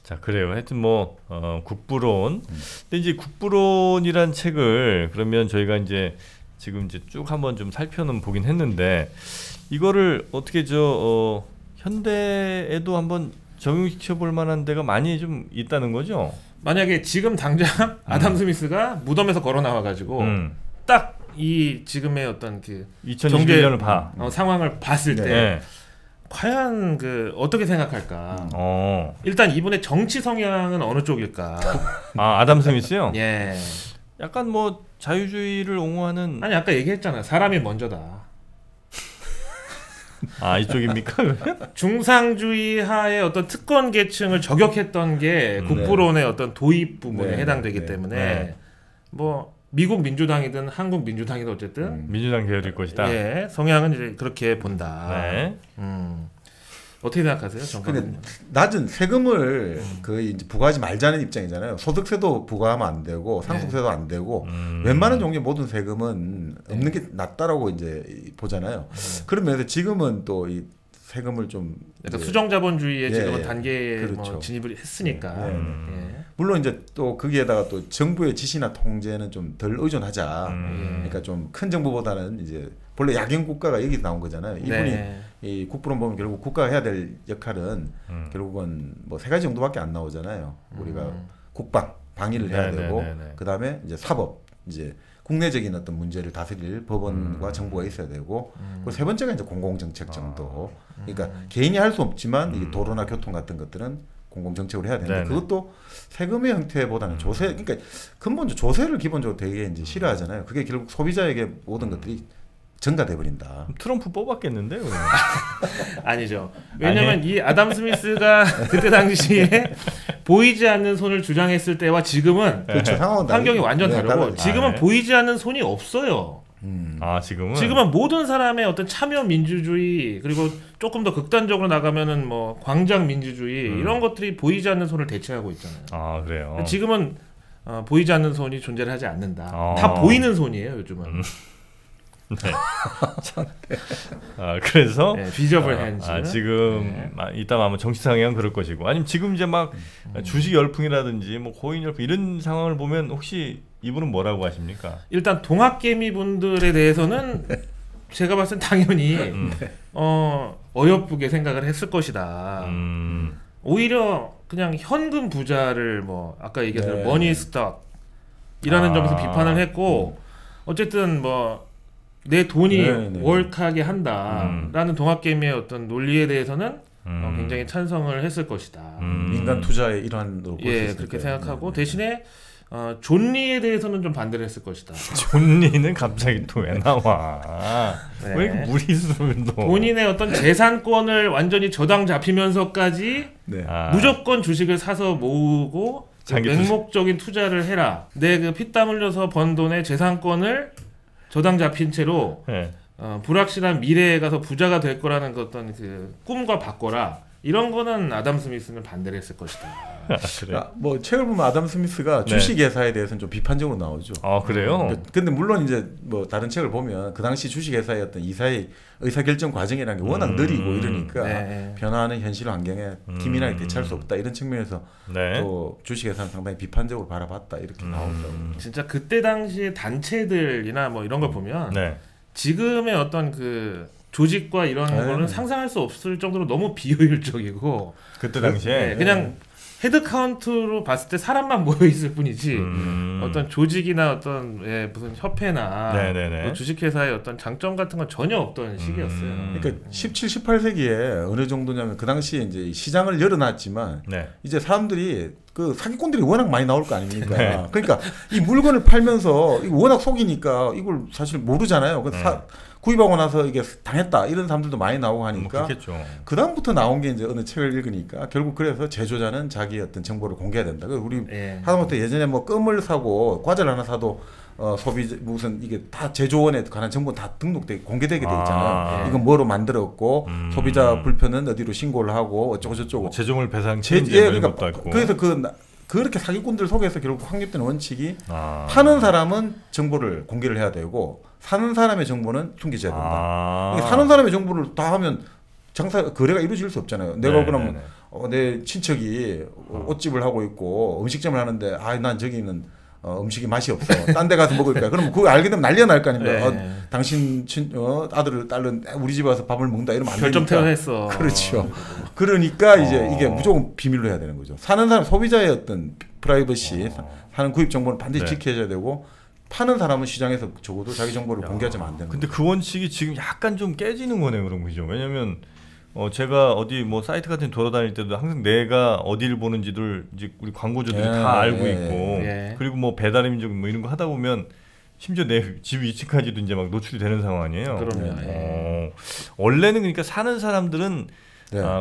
자, 그래요. 하여튼 뭐 국부론. 근데 이제 국부론이란 책을 그러면 저희가 이제 지금 이제 쭉 한번 좀 살펴는 보긴 했는데 이거를 어떻게 현대에도 한번 적용시켜 볼 만한 데가 많이 좀 있다는 거죠? 만약에 지금 당장 아담 스미스가 무덤에서 걸어 나와 가지고 딱 이 지금의 어떤 그 2021년을 상황을 봤을 때 과연 그 어떻게 생각할까? 일단 이분의 정치 성향은 어느 쪽일까? 아담 스미스요? 예. 약간 뭐 자유주의를 옹호하는. 아니 아까 얘기했잖아요. 사람이 먼저다. 아 이쪽입니까? 중상주의 하의 어떤 특권 계층을 저격했던 게 국부론의 어떤 도입 부분에 해당되기 때문에 뭐 미국 민주당이든 한국 민주당이든 어쨌든 민주당 계열일 것이다. 예, 성향은 이제 그렇게 본다. 네. 어떻게 생각하세요, 근데 낮은 세금을 거의 이제 부과하지 말자는 입장이잖아요. 소득세도 부과하면 안 되고 상속세도 안 되고 웬만한 종류의 모든 세금은 없는 게 낫다라고 이제 보잖아요. 그런 면에서 지금은 또 이 세금을 좀 약간 수정자본주의의 지금은 예, 단계에 그렇죠. 뭐 진입을 했으니까. 예. 물론 이제 또 거기에다가 또 정부의 지시나 통제는 좀 덜 의존하자. 그러니까 좀 큰 정부보다는 이제 본래 약인 국가가 여기 나온 거잖아요. 이분이 이 국부론 보면 결국 국가가 해야 될 역할은 결국은 뭐 3가지 정도밖에 안 나오잖아요. 우리가 국방, 방위를 해야 되고 그다음에 이제 사법, 이제 국내적인 어떤 문제를 다스릴 법원과 정부가 있어야 되고 그리고 3번째가 이제 공공정책 정도. 그러니까 개인이 할 수 없지만 이게 도로나 교통 같은 것들은 공공정책으로 해야 되는데 그것도 세금의 형태보다는 조세, 그러니까 근본적으로 조세를 기본적으로 되게 이제 싫어하잖아요. 그게 결국 소비자에게 모든 것들이 전가돼 버린다. 트럼프 뽑았겠는데요? 아니죠. 왜냐면 이 아담 스미스가 그때 당시에 보이지 않는 손을 주장했을 때와 지금은 그렇죠. 환경이 완전 다르고 지금은 보이지 않는 손이 없어요. 아 지금은 모든 사람의 어떤 참여 민주주의 그리고 조금 더 극단적으로 나가면은 뭐 광장 민주주의 이런 것들이 보이지 않는 손을 대체하고 있잖아요. 아 그래요. 지금은 보이지 않는 손이 존재를 하지 않는다. 다 보이는 손이에요 요즘은. 네. 그래서 비저블 핸즈. 지금 이따 아마 정치 상황은 그럴 것이고 아니면 지금 이제 막 주식 열풍이라든지 뭐 코인 열풍 이런 상황을 보면 혹시 이분은 뭐라고 하십니까? 일단 동학개미 분들에 대해서는 제가 봤을 땐 당연히 어여쁘게 생각을 했을 것이다. 오히려 그냥 현금 부자를 뭐 아까 얘기했던 머니 스톡이라는 점에서 비판을 했고 어쨌든 뭐 내 돈이 월하게 한다라는 동학개미의 어떤 논리에 대해서는 굉장히 찬성을 했을 것이다. 민간 투자의 일환으로 볼 수 있을 그렇게 생각하고 대신에 존리에 대해서는 좀 반대를 했을 것이다. 존리는 갑자기 또 왜 나와? 왜 이렇게 무리수를 넣어? 본인의 어떤 재산권을 완전히 저당 잡히면서까지 무조건 주식을 사서 모으고 맹목적인 투자를 해라. 내 그 피땀 흘려서 번 돈의 재산권을 저당 잡힌 채로 불확실한 미래에 가서 부자가 될 거라는 어떤 그 꿈과 바꿔라. 이런 거는 아담 스미스는 반대를 했을 것이다. 그래. 뭐 책을 보면 아담 스미스가 주식 회사에 대해서는 좀 비판적으로 나오죠. 아 그래요? 근데 물론 이제 뭐 다른 책을 보면 그 당시 주식 회사의 어떤 이사의 의사결정 과정이라는 게 워낙 느리고 이러니까 변화하는 현실 환경에 기민하게 대처할 수 없다 이런 측면에서 또 주식 회사는 상당히 비판적으로 바라봤다 이렇게 나오더라고요. 진짜 그때 당시 단체들이나 뭐 이런 걸 보면 지금의 어떤 그 조직과 이런 거는 상상할 수 없을 정도로 너무 비효율적이고 그때 당시에 그냥 헤드 카운트로 봤을 때 사람만 모여 있을 뿐이지 어떤 조직이나 어떤 무슨 협회나 뭐 주식회사의 어떤 장점 같은 건 전혀 없던 시기였어요. 그러니까 17, 18세기에 어느 정도냐면 그 당시에 이제 시장을 열어놨지만 이제 사람들이 그 사기꾼들이 워낙 많이 나올 거 아닙니까? 그러니까 이 물건을 팔면서 이거 워낙 속이니까 이걸 사실 모르잖아요. 구입하고 나서 이게 당했다 이런 사람들도 많이 나오고 하니까 그 다음부터 나온 게 이제 어느 책을 읽으니까 결국 그래서 제조자는 자기 어떤 정보를 공개해야 된다. 우리 하다못해 예전에 뭐 껌을 사고 과자를 하나 사도 소비 무슨 이게 다 제조원에 관한 정보는 다 등록되게 공개되게 돼 있잖아요. 이건 뭐로 만들었고 소비자 불편은 어디로 신고를 하고 어쩌고 저쩌고 재정을 배상 책임지는 것도 있고. 그래서 그렇게 사기꾼들 속에서 결국 확립된 원칙이 파는 사람은 정보를 공개를 해야 되고 사는 사람의 정보는 숨겨져야 된다. 사는 사람의 정보를 다 하면 거래가 이루어질 수 없잖아요. 내가 그러면 내 친척이 옷집을 하고 있고 음식점을 하는데 난 저기는 음식이 맛이 없어. 딴 데 가서 먹을 거야. 그럼 그거 알게 되면 난리가 날 거 아닙니까? 당신 아들을 딸은 우리 집에 와서 밥을 먹는다 이러면 안 되니까. 결점 퇴원했어. 그렇죠. 그러니까 이제 이게 무조건 비밀로 해야 되는 거죠. 사는 사람 소비자의 어떤 프라이버시, 사는 구입 정보는 반드시 지켜줘야 되고 파는 사람은 시장에서 적어도 자기 정보를 공개하자면 안 되는 근데 그 원칙이 지금 약간 좀 깨지는 거네요. 그런 거죠. 왜냐면 제가 어디 뭐 사이트 같은 데 돌아다닐 때도 항상 내가 어디를 보는지를 이제 우리 광고주들이 다 알고 있고 그리고 뭐 배달의민족 뭐 이런 거 하다 보면 심지어 내 집 위치까지도 이제 막 노출이 되는 상황 아니에요. 그럼요. 원래는 그러니까 사는 사람들은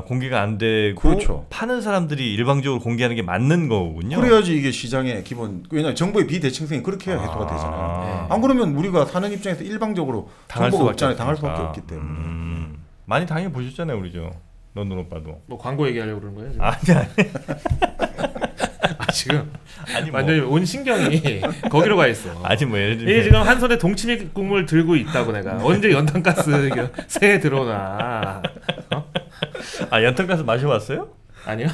공개가 안 되고 그렇죠. 파는 사람들이 일방적으로 공개하는 게 맞는 거군요. 그래야지 이게 시장의 기본. 왜냐하면 정보의 비대칭성이 그렇게 해야 해소가 되잖아요. 안 그러면 우리가 사는 입장에서 일방적으로 정보가 없잖아요. 당할 수밖에 없기 때문에. 많이 당해 보셨잖아요, 우리 런던 오빠도. 뭐 광고 얘기하려고 그런 거예요? 지금? 아니. 지금 아니 완전히 온 신경이 거기로 가 있어. 아니 뭐 예를 들면 이게 지금 한 손에 동치미 국물 들고 있다고 내가 언제 연탄가스 새해 들어오나. 연탄가스 마셔봤어요? 아니요.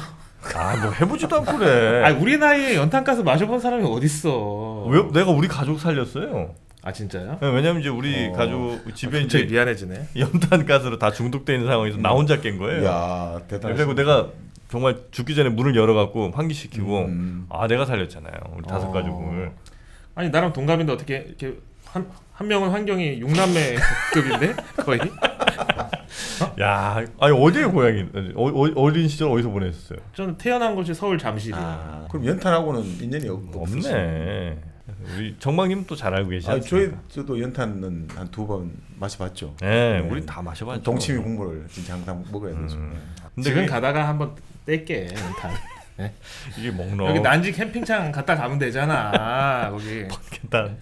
뭐 해보지도 않고 그래. 우리 나이에 연탄가스 마셔본 사람이 어딨어. 왜 내가 우리 가족 살렸어요? 진짜요? 네, 왜냐면 이제 우리 가족 집에 이제 미안해지네. 연탄가스로 다 중독돼 있는 상황에서 나 혼자 깬 거예요. 야, 대단하다. 그리고 내가 정말 죽기 전에 문을 열어갖고 환기시키고 내가 살렸잖아요. 우리 5가족을. 아니 나랑 동갑인데 어떻게 이렇게 한 명은 환경이 6남매급인데 거의? 야, 어디에 고향이? 어린 시절 어디서 보냈었어요? 저는 태어난 곳이 서울 잠실이에요. 그럼 연탄하고는 인연이 없네. 우리 정방님 또 잘 알고 계시지 않습니까? 저도 연탄은 한 2번 마셔봤죠. 네, 우리 다 마셔봤죠. 동치미 국물을 진짜 항상 먹어야 되죠. 근데 지금 가다가 한번 뗄게 연탄. 네? 이게 먹노. 여기 난지 캠핑장 갔다 가면 되잖아. 거기. 일단.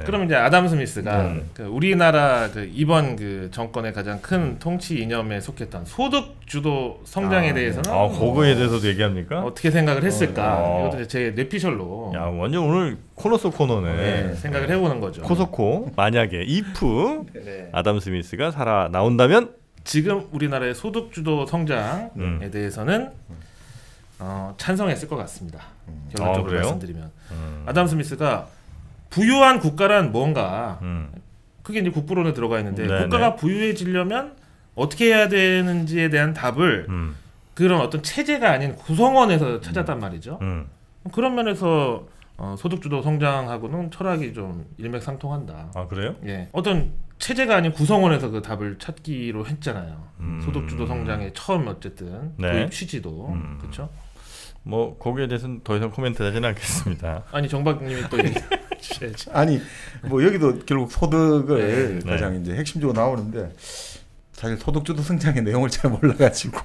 그럼 이제 아담 스미스가 그 우리나라 이번 그 정권의 가장 큰 통치 이념에 속했던 소득 주도 성장에 대해서는 그거에 대해서도 얘기합니까? 어떻게 생각을 했을까? 이것도 제 뇌피셜로. 야, 완전 오늘 코너 속 코너네. 생각을 해보는 거죠. 코소코. 만약에 아담 스미스가 살아 나온다면 지금 우리나라의 소득 주도 성장에 대해서는 찬성했을 것 같습니다. 결론적으로 말씀드리면 아담 스미스가 부유한 국가란 뭔가 그게 이제 국부론에 들어가 있는데 국가가 부유해지려면 어떻게 해야 되는지에 대한 답을 그런 어떤 체제가 아닌 구성원에서 찾았단 말이죠. 그런 면에서 소득주도 성장하고는 철학이 좀 일맥상통한다. 그래요? 예, 어떤 체제가 아닌 구성원에서 그 답을 찾기로 했잖아요. 소득주도 성장의 처음 어쨌든 도입 취지도 그렇죠. 뭐 거기에 대해서는 더 이상 코멘트하지는 않겠습니다. 아니 정박님이 또 얘기해 주셔야지. 아니 뭐 여기도 결국 소득을 가장 이제 핵심적으로 나오는데 사실 소득주도 성장의 내용을 잘 몰라가지고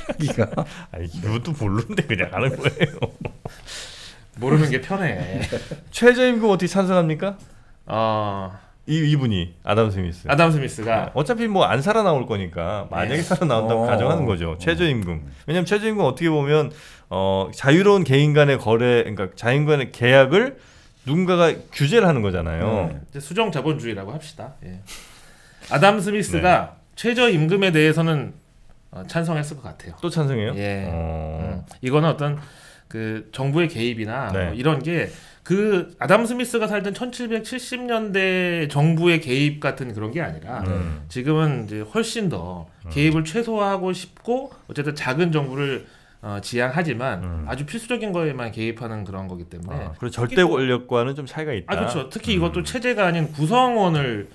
하기가 이것도 모르는데 그냥 하는 거예요. 모르는 게 편해. 최저임금 어떻게 찬성합니까? 이분이 아담 스미스가 어차피 뭐 안 살아나올 거니까 만약에 살아나온다고 가정하는 거죠. 최저임금. 왜냐면 최저임금 어떻게 보면 자유로운 개인 간의 거래, 그러니까 자인 간의 계약을 누군가가 규제를 하는 거잖아요. 수정 자본주의라고 합시다. 아담 스미스가 최저임금에 대해서는 찬성했을 것 같아요. 또 찬성해요? 이거는 어떤 그 정부의 개입이나 뭐 이런 게 그 아담 스미스가 살던 1770년대 정부의 개입 같은 그런 게 아니라 지금은 이제 훨씬 더 개입을 최소화하고 싶고 어쨌든 작은 정부를 지향하지만 아주 필수적인 거에만 개입하는 그런 거기 때문에 그리고 절대 권력과는 좀 차이가 있다. 그렇죠. 특히 이것도 체제가 아닌 구성원을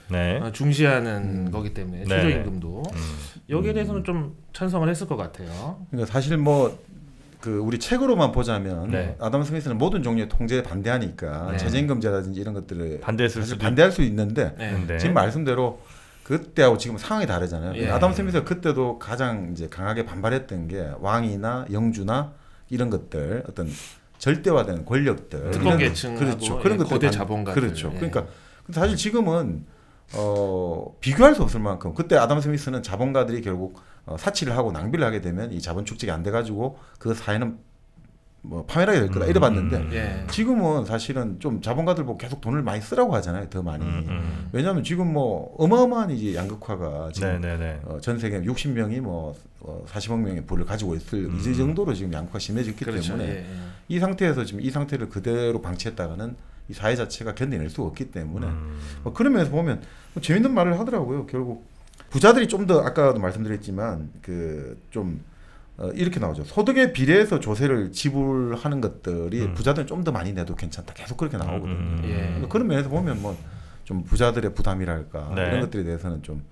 중시하는 거기 때문에 최저임금도 여기에 대해서는 좀 찬성을 했을 것 같아요. 그러니까 사실 뭐 그 우리 책으로만 보자면 아담 스미스는 모든 종류의 통제에 반대하니까 최저임금제라든지 이런 것들을 반대할 수 있는데 지금 말씀대로 그때하고 지금 상황이 다르잖아요. 아담 스미스가 그때도 가장 이제 강하게 반발했던 게 왕이나 영주나 이런 것들 어떤 절대화된 권력들, 특권 계층하고 그렇죠. 그런 것들 거대 자본가들. 그렇죠. 그러니까 사실 지금은 비교할 수 없을 만큼 그때 아담 스미스는 자본가들이 결국 사치를 하고 낭비를 하게 되면 이 자본 축적이 안 돼가지고 그 사회는 뭐 파멸하게 될 거다 이래봤는데 지금은 사실은 좀 자본가들 보고 계속 돈을 많이 쓰라고 하잖아요. 더 많이. 왜냐하면 지금 뭐 어마어마한 이제 양극화가 지금 전 세계 60명이 뭐 40억 명의 부를 가지고 있을 이 정도로 지금 양극화 심해졌기 때문에 이 상태에서 지금 이 상태를 그대로 방치했다가는 이 사회 자체가 견뎌낼 수가 없기 때문에 뭐 그런 면에서 보면 뭐 재밌는 말을 하더라고요. 결국 부자들이 좀 더 아까도 말씀드렸지만 그 좀 이렇게 나오죠. 소득에 비례해서 조세를 지불하는 것들이 부자들은 좀 더 많이 내도 괜찮다. 계속 그렇게 나오거든요. 그런 면에서 보면 뭐 좀 부자들의 부담이랄까 이런 것들에 대해서는 좀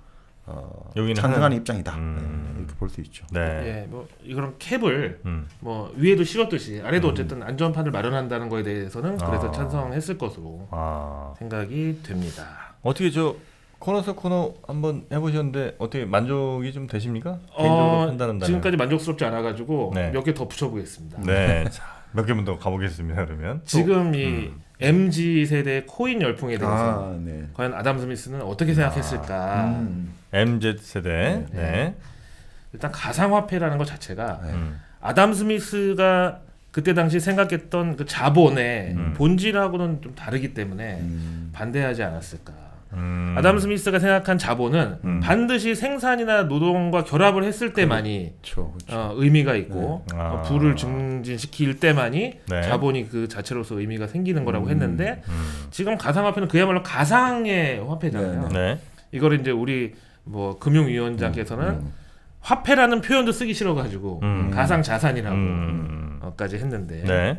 찬성하는 입장이다. 이렇게 볼 수 있죠. 네. 예, 뭐 이런 캡을 뭐 위에도 씌웠듯이 아래도 어쨌든 안전판을 마련한다는 거에 대해서는 그래서 찬성했을 것으로 생각이 됩니다. 어떻게 저 코너 속 코너 한번 해보셨는데 어떻게 만족이 좀 되십니까? 개인적으로 판단한다면. 지금까지 만족스럽지 않아가지고 네. 몇 개 더 붙여보겠습니다. 네, 자, 몇 개만 더 가보겠습니다. 그러면 지금 이 MZ 세대 코인 열풍에 대해서 네. 과연 아담 스미스는 어떻게 생각했을까? MZ 세대. 네. 일단 가상화폐라는 것 자체가 아담 스미스가 그때 당시 생각했던 그 자본의 본질하고는 좀 다르기 때문에 반대하지 않았을까. 아담 스미스가 생각한 자본은 반드시 생산이나 노동과 결합을 했을 때만이 그렇죠. 의미가 있고 부를 증진시킬 때만이 네. 자본이 그 자체로서 의미가 생기는 거라고 했는데 지금 가상화폐는 그야말로 가상의 화폐잖아요. 네. 이걸 이제 우리 뭐 금융위원장께서는 화폐라는 표현도 쓰기 싫어가지고 가상 자산이라고까지 했는데 네.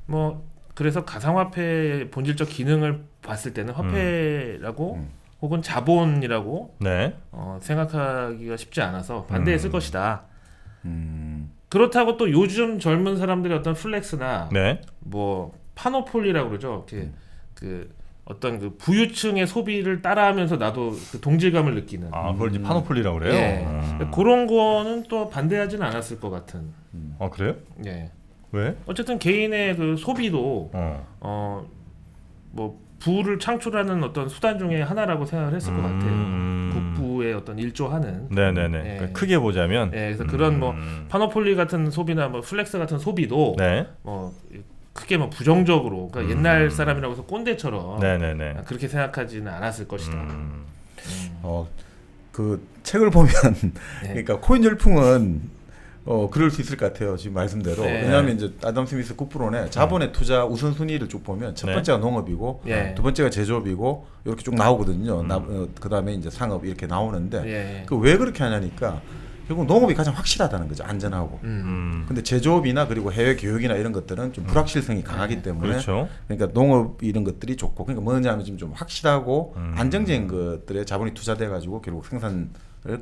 뭐 그래서 가상화폐의 본질적 기능을 봤을 때는 화폐라고 혹은 자본이라고 네. 생각하기가 쉽지 않아서 반대했을 것이다. 그렇다고 또 요즘 젊은 사람들의 어떤 플렉스나 네. 뭐 파노폴리라고 그러죠. 이렇게 그 어떤 그 부유층의 소비를 따라하면서 나도 그 동질감을 느끼는. 그걸 이제 파노폴리라고 그래요. 예. 그런 거는 또 반대하지는 않았을 것 같은. 그래요? 예. 왜? 어쨌든 개인의 그 소비도 뭐 부를 창출하는 어떤 수단 중에 하나라고 생각을 했을 것 같아요. 국부의 어떤 일조하는. 네네네. 예. 그러니까 크게 보자면. 예. 그래서 그런 뭐 파노폴리 같은 소비나 뭐 플렉스 같은 소비도 네. 뭐 크게 뭐 부정적으로 그러니까 옛날 사람이라고 해서 꼰대처럼 네네네. 그렇게 생각하지는 않았을 것이다. 그 책을 보면 네. 그러니까 코인 열풍은 그럴 수 있을 것 같아요. 지금 말씀대로. 네. 왜냐하면 이제 아담 스미스 국부론에 자본의 투자 우선순위를 쭉 보면 첫 번째가 농업이고 예. 두 번째가 제조업이고 이렇게 쭉 나오거든요. 그다음에 이제 상업 이렇게 나오는데 예. 그 왜 그렇게 하냐니까 결국 농업이 가장 확실하다는 거죠. 안전하고. 근데 제조업이나 그리고 해외 교육이나 이런 것들은 좀 불확실성이 강하기 때문에 그렇죠. 그러니까 농업 이런 것들이 좋고 그러니까 뭐냐면 좀 확실하고 안정적인 것들에 자본이 투자돼 가지고 결국 생산을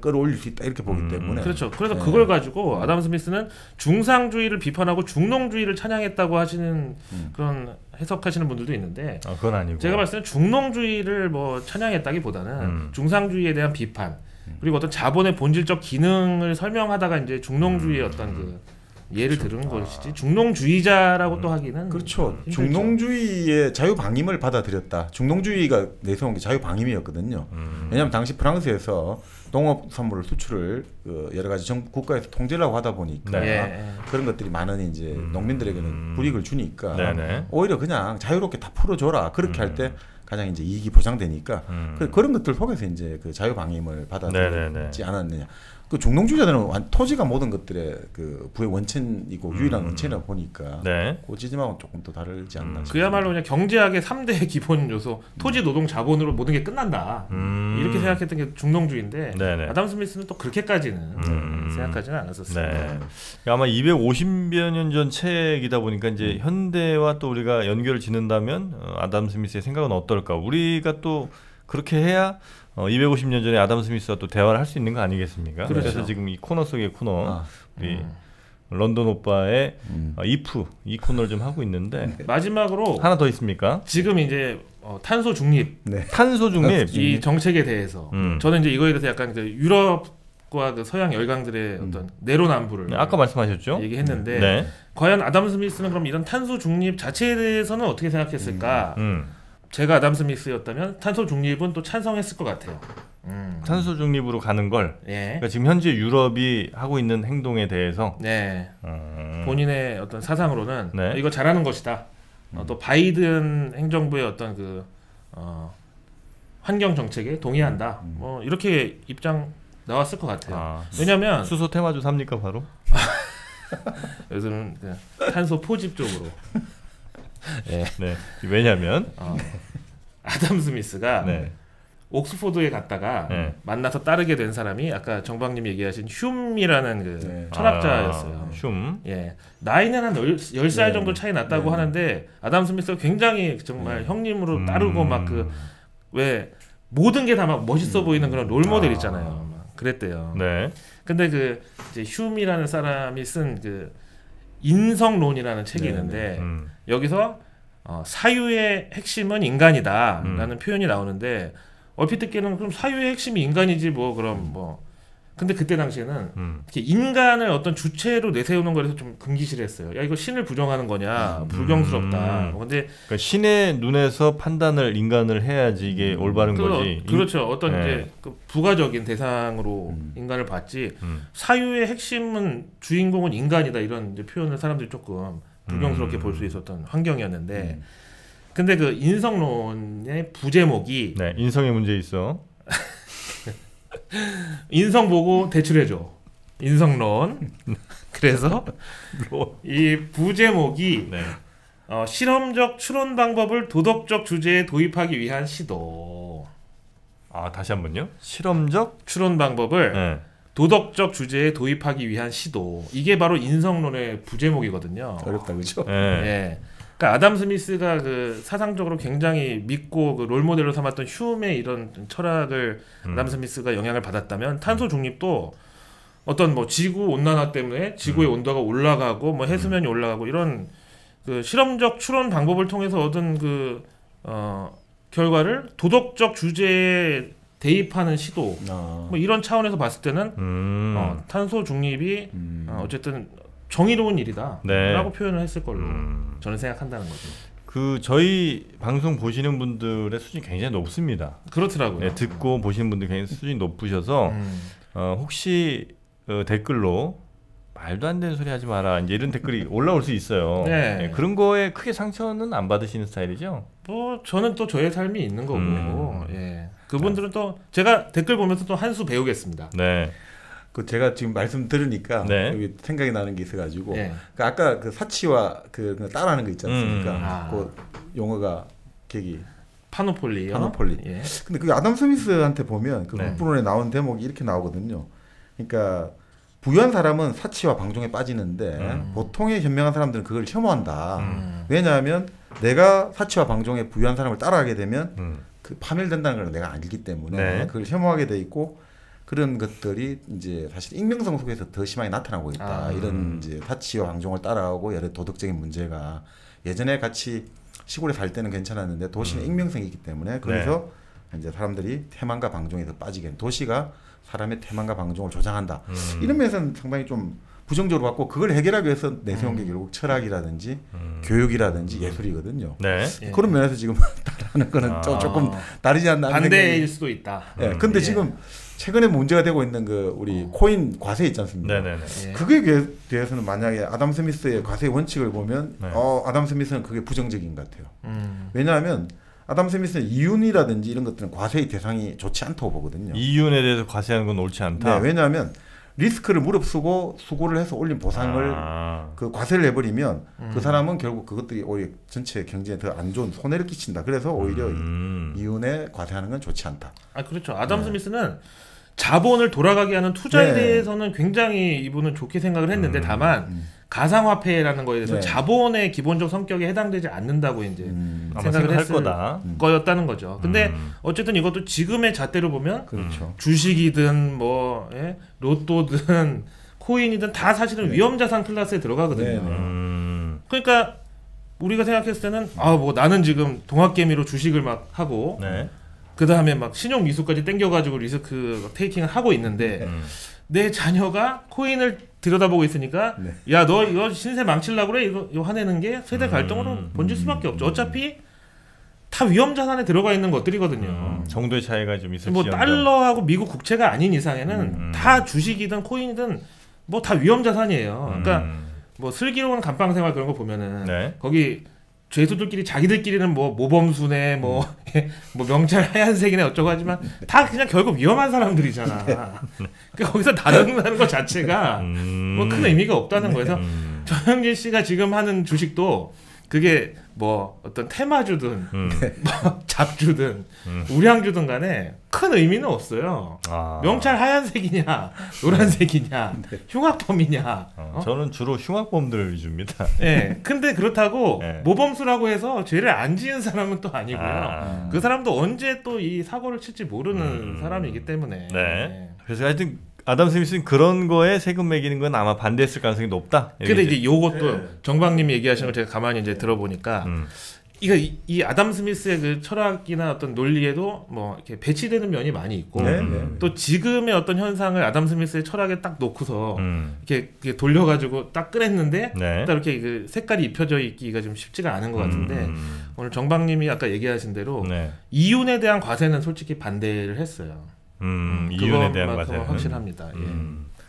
끌어올릴 수 있다 이렇게 보기 때문에 그렇죠. 그래서 네. 그걸 가지고 아담 스미스는 중상주의를 비판하고 중농주의를 찬양했다고 하시는 그런 해석하시는 분들도 있는데 그건 아니고 제가 봤을 때는 중농주의를 뭐 찬양했다기보다는 중상주의에 대한 비판 그리고 어떤 자본의 본질적 기능을 설명하다가 이제 중농주의의 어떤 그 예를 들은 것이지 중농주의자라고 또 하기는 그렇죠. 힘들죠. 중농주의의 자유방임을 받아들였다. 중농주의가 내세운 게 자유방임이었거든요. 왜냐하면 당시 프랑스에서 농업 산물을 수출을 여러 가지 국가에서 통제라고 하다 보니까 네. 그런 것들이 많은 이제 농민들에게는 불이익을 주니까 네네. 오히려 그냥 자유롭게 다 풀어줘라. 그렇게 할 때 가장 이제 이익이 보장되니까 그런 것들 속에서 이제 그 자유방임을 받아들이지 않았느냐. 그 중농주의자들은 토지가 모든 것들의 그 부의 원천이고 유일한 원천이라고 보니까 네. 그 지점하고는 조금 또 다르지 않나 싶습니다. 그야말로 그냥 경제학의 3대 기본 요소 토지 노동 자본으로 모든 게 끝난다 이렇게 생각했던 게 중농주의인데 네네. 아담 스미스는 또 그렇게까지는 생각하지는 않았었습니다. 네. 아마 250여 년 전 책이다 보니까 이제 현대와 또 우리가 연결을 짓는다면 아담 스미스의 생각은 어떨까? 우리가 또 그렇게 해야 250년 전에 아담 스미스와 또 대화를 할 수 있는 거 아니겠습니까? 그렇죠. 그래서 지금 이 코너 속의 코너 우리 런던 오빠의 이프 이 코너를 좀 하고 있는데 마지막으로 하나 더 있습니까? 지금 이제 탄소 중립 네. 탄소 중립 이 정책에 대해서 저는 이제 이거에 대해서 약간 그 유럽과 그 서양 열강들의 어떤 내로남불을 아까 말씀하셨죠? 얘기했는데 네. 과연 아담 스미스는 그럼 이런 탄소 중립 자체에 대해서는 어떻게 생각했을까? 제가 아담 스미스였다면 탄소 중립은 또 찬성했을 것 같아요. 탄소 중립으로 가는 걸 예. 그러니까 지금 현재 유럽이 하고 있는 행동에 대해서 네. 본인의 어떤 사상으로는 네. 이거 잘하는 것이다. 또 바이든 행정부의 어떤 그 환경 정책에 동의한다. 뭐 이렇게 입장 나왔을 것 같아요. 왜냐하면 수소 테마주 삽니까 바로? 요즘 탄소 포집 쪽으로. 네. 네. 왜냐하면 아담 스미스가 네. 옥스포드에 갔다가 네. 만나서 따르게 된 사람이 아까 정박님 얘기하신 흉이라는 그 철학자였어요. 흉. 예. 나이는 한 10살 정도 차이 났다고 하는데 아담 스미스가 굉장히 정말 형님으로 따르고 막 그 왜 모든 게 다 막 멋있어 보이는 그런 롤모델 있잖아요. 그랬대요. 네. 근데 그 이제 흉이라는 사람이 쓴 그 인성론이라는 책이 있는데 여기서 사유의 핵심은 인간이다라는 표현이 나오는데 얼핏 듣기에는 그럼 사유의 핵심이 인간이지 뭐 그럼 뭐 근데 그때 당시에는 이렇게 인간을 어떤 주체로 내세우는 거에서 좀 금기실했어요. 야 이거 신을 부정하는 거냐 불경스럽다. 근데 그러니까 신의 눈에서 판단을 인간을 해야지 이게 올바른 거지. 그렇죠. 어떤 이제 그 부가적인 대상으로 인간을 봤지 사유의 핵심은 주인공은 인간이다 이런 이제 표현을 사람들이 조금 불경스럽게 볼 수 있었던 환경이었는데 근데 그 인성론의 부제목이 네 인성에 문제 있어. 인성 보고 대출해줘. 인성론. 그래서 이 부제목이 네. 실험적 추론 방법을 도덕적 주제에 도입하기 위한 시도. 아 다시 한번요. 실험적 추론 방법을 네. 도덕적 주제에 도입하기 위한 시도. 이게 바로 인성론의 부제목이거든요. 어렵다 그죠? 네. 예. 그러니까 아담 스미스가 그 사상적으로 굉장히 믿고 그 롤모델로 삼았던 휴메의 이런 철학을 아담 스미스가 영향을 받았다면 탄소 중립도 어떤 뭐 지구 온난화 때문에 지구의 온도가 올라가고 뭐 해수면이 올라가고 이런 그 실험적 추론 방법을 통해서 얻은 그 결과를 도덕적 주제에 대입하는 시도 뭐 이런 차원에서 봤을 때는 탄소 중립이 어쨌든 정의로운 일이다 네. 라고 표현을 했을 걸로 저는 생각한다는 거죠. 그 저희 방송 보시는 분들의 수준이 굉장히 높습니다. 그렇더라고요. 네, 듣고 보시는 분들 굉장히 수준이 높으셔서 혹시 댓글로 말도 안 되는 소리 하지 마라 이제 이런 댓글이 올라올 수 있어요. 네. 네, 그런 거에 크게 상처는 안 받으시는 스타일이죠? 뭐 저는 또 저의 삶이 있는 거고 예. 그분들은 또 제가 댓글 보면서 또 한 수 배우겠습니다. 네. 그 제가 지금 말씀 들으니까 네. 여기 생각이 나는 게 있어가지고 네. 그 아까 그 사치와 그 따라하는 거 있지 않습니까? 그 용어가 계기 파노폴리요. 파노폴리. 예. 근데 그 아담 스미스한테 보면 그 네. 국부론에 나온 대목이 이렇게 나오거든요. 그러니까 부유한 사람은 사치와 방종에 빠지는데 보통의 현명한 사람들은 그걸 혐오한다. 왜냐하면 내가 사치와 방종에 부유한 사람을 따라하게 되면 그 파멸된다는 걸 내가 알기 때문에 네. 그걸 혐오하게 돼 있고 그런 것들이 이제 사실 익명성 속에서 더 심하게 나타나고 있다. 이런 이제 사치와 방종을 따라하고 여러 도덕적인 문제가 예전에 같이 시골에 살 때는 괜찮았는데 도시는 익명성이 있기 때문에 그래서 이제 사람들이 태만과 방종에 더 빠지게 도시가 사람의 태만과 방종을 조장한다. 이런 면에서는 상당히 좀 부정적으로 봤고 그걸 해결하기 위해서 내세운 게 결국 철학이라든지 교육이라든지 예술이거든요. 네. 예. 그런 면에서 지금 따라하는 거는 조금 다르지 않나 반대일 수도 있다. 예. 근데 지금 최근에 문제가 되고 있는 그 우리 코인 과세 있지 않습니까? 네네네. 예. 그게 대해서는 만약에 아담 스미스의 과세 원칙을 보면 아담 스미스는 그게 부정적인 것 같아요. 왜냐하면 아담 스미스는 이윤이라든지 이런 것들은 과세의 대상이 좋지 않다고 보거든요. 이윤에 대해서 과세하는 건 옳지 않다. 네, 왜냐하면 리스크를 무릅쓰고 수고를 해서 올린 보상을 그 과세를 해버리면 그 사람은 결국 그것들이 오히려 전체 경제에 더 안 좋은 손해를 끼친다. 그래서 오히려 이윤에 과세하는 건 좋지 않다. 아 그렇죠. 아담 스미스는 자본을 돌아가게 하는 투자에 네. 대해서는 굉장히 이분은 좋게 생각을 했는데 다만 가상화폐라는 거에 대해서 네. 자본의 기본적 성격에 해당되지 않는다고 이제 생각을 할 했을 거다. 거였다는 거죠. 근데 어쨌든 이것도 지금의 잣대로 보면 그렇죠. 주식이든 뭐 로또든 코인이든 다 사실은 위험자산 클래스에 들어가거든요. 네. 그러니까 우리가 생각했을 때는 뭐 나는 지금 동학개미로 주식을 막 하고 네. 그 다음에 막 신용 미수까지 땡겨가지고 리스크 테이킹을 하고 있는데 내 자녀가 코인을 들여다보고 있으니까 야 너 이거 신세 망치려고 그래 이거 화내는 게 세대 갈등으로 번질 수밖에 없죠. 어차피 다 위험 자산에 들어가 있는 것들이거든요. 정도의 차이가 좀 있을지. 뭐 달러하고 미국 국채가 아닌 이상에는 다 주식이든 코인이든 뭐 다 위험 자산이에요. 그러니까 뭐 슬기로운 감방생활 그런 거 보면은 거기 죄수들끼리 자기들끼리는 뭐 모범수네 뭐 명찰 하얀색이네 어쩌고 하지만 다 그냥 결국 위험한 사람들이잖아. 그러니까 거기서 다른다는 것 자체가 뭐 큰 의미가 없다는 거예요. 정영진 씨가 지금 하는 주식도 그게 뭐 어떤 테마주든 뭐 잡주든 우량주든 간에 큰 의미는 없어요. 명찰 하얀색이냐 노란색이냐 흉악범이냐 저는 주로 흉악범들 위주입니다. 네, 근데 그렇다고 모범수라고 해서 죄를 안 지은 사람은 또 아니고요. 그 사람도 언제 또 이 사고를 칠지 모르는 사람이기 때문에 그래서 하여튼 아담 스미스는 그런 거에 세금 매기는 건 아마 반대했을 가능성이 높다. 근데 이제 요것도 정박님이 얘기하시는 걸 제가 가만히 이제 들어보니까 이 아담 스미스의 그 철학이나 어떤 논리에도 뭐 이렇게 배치되는 면이 많이 있고 또 지금의 어떤 현상을 아담 스미스의 철학에 딱 놓고서 이렇게 돌려가지고 딱 꺼냈는데 딱 이렇게 그 색깔이 입혀져 있기가 좀 쉽지가 않은 것 같은데 오늘 정박님이 아까 얘기하신 대로 이윤에 대한 과세는 솔직히 반대를 했어요. 이윤에 대한 과세는 확실합니다.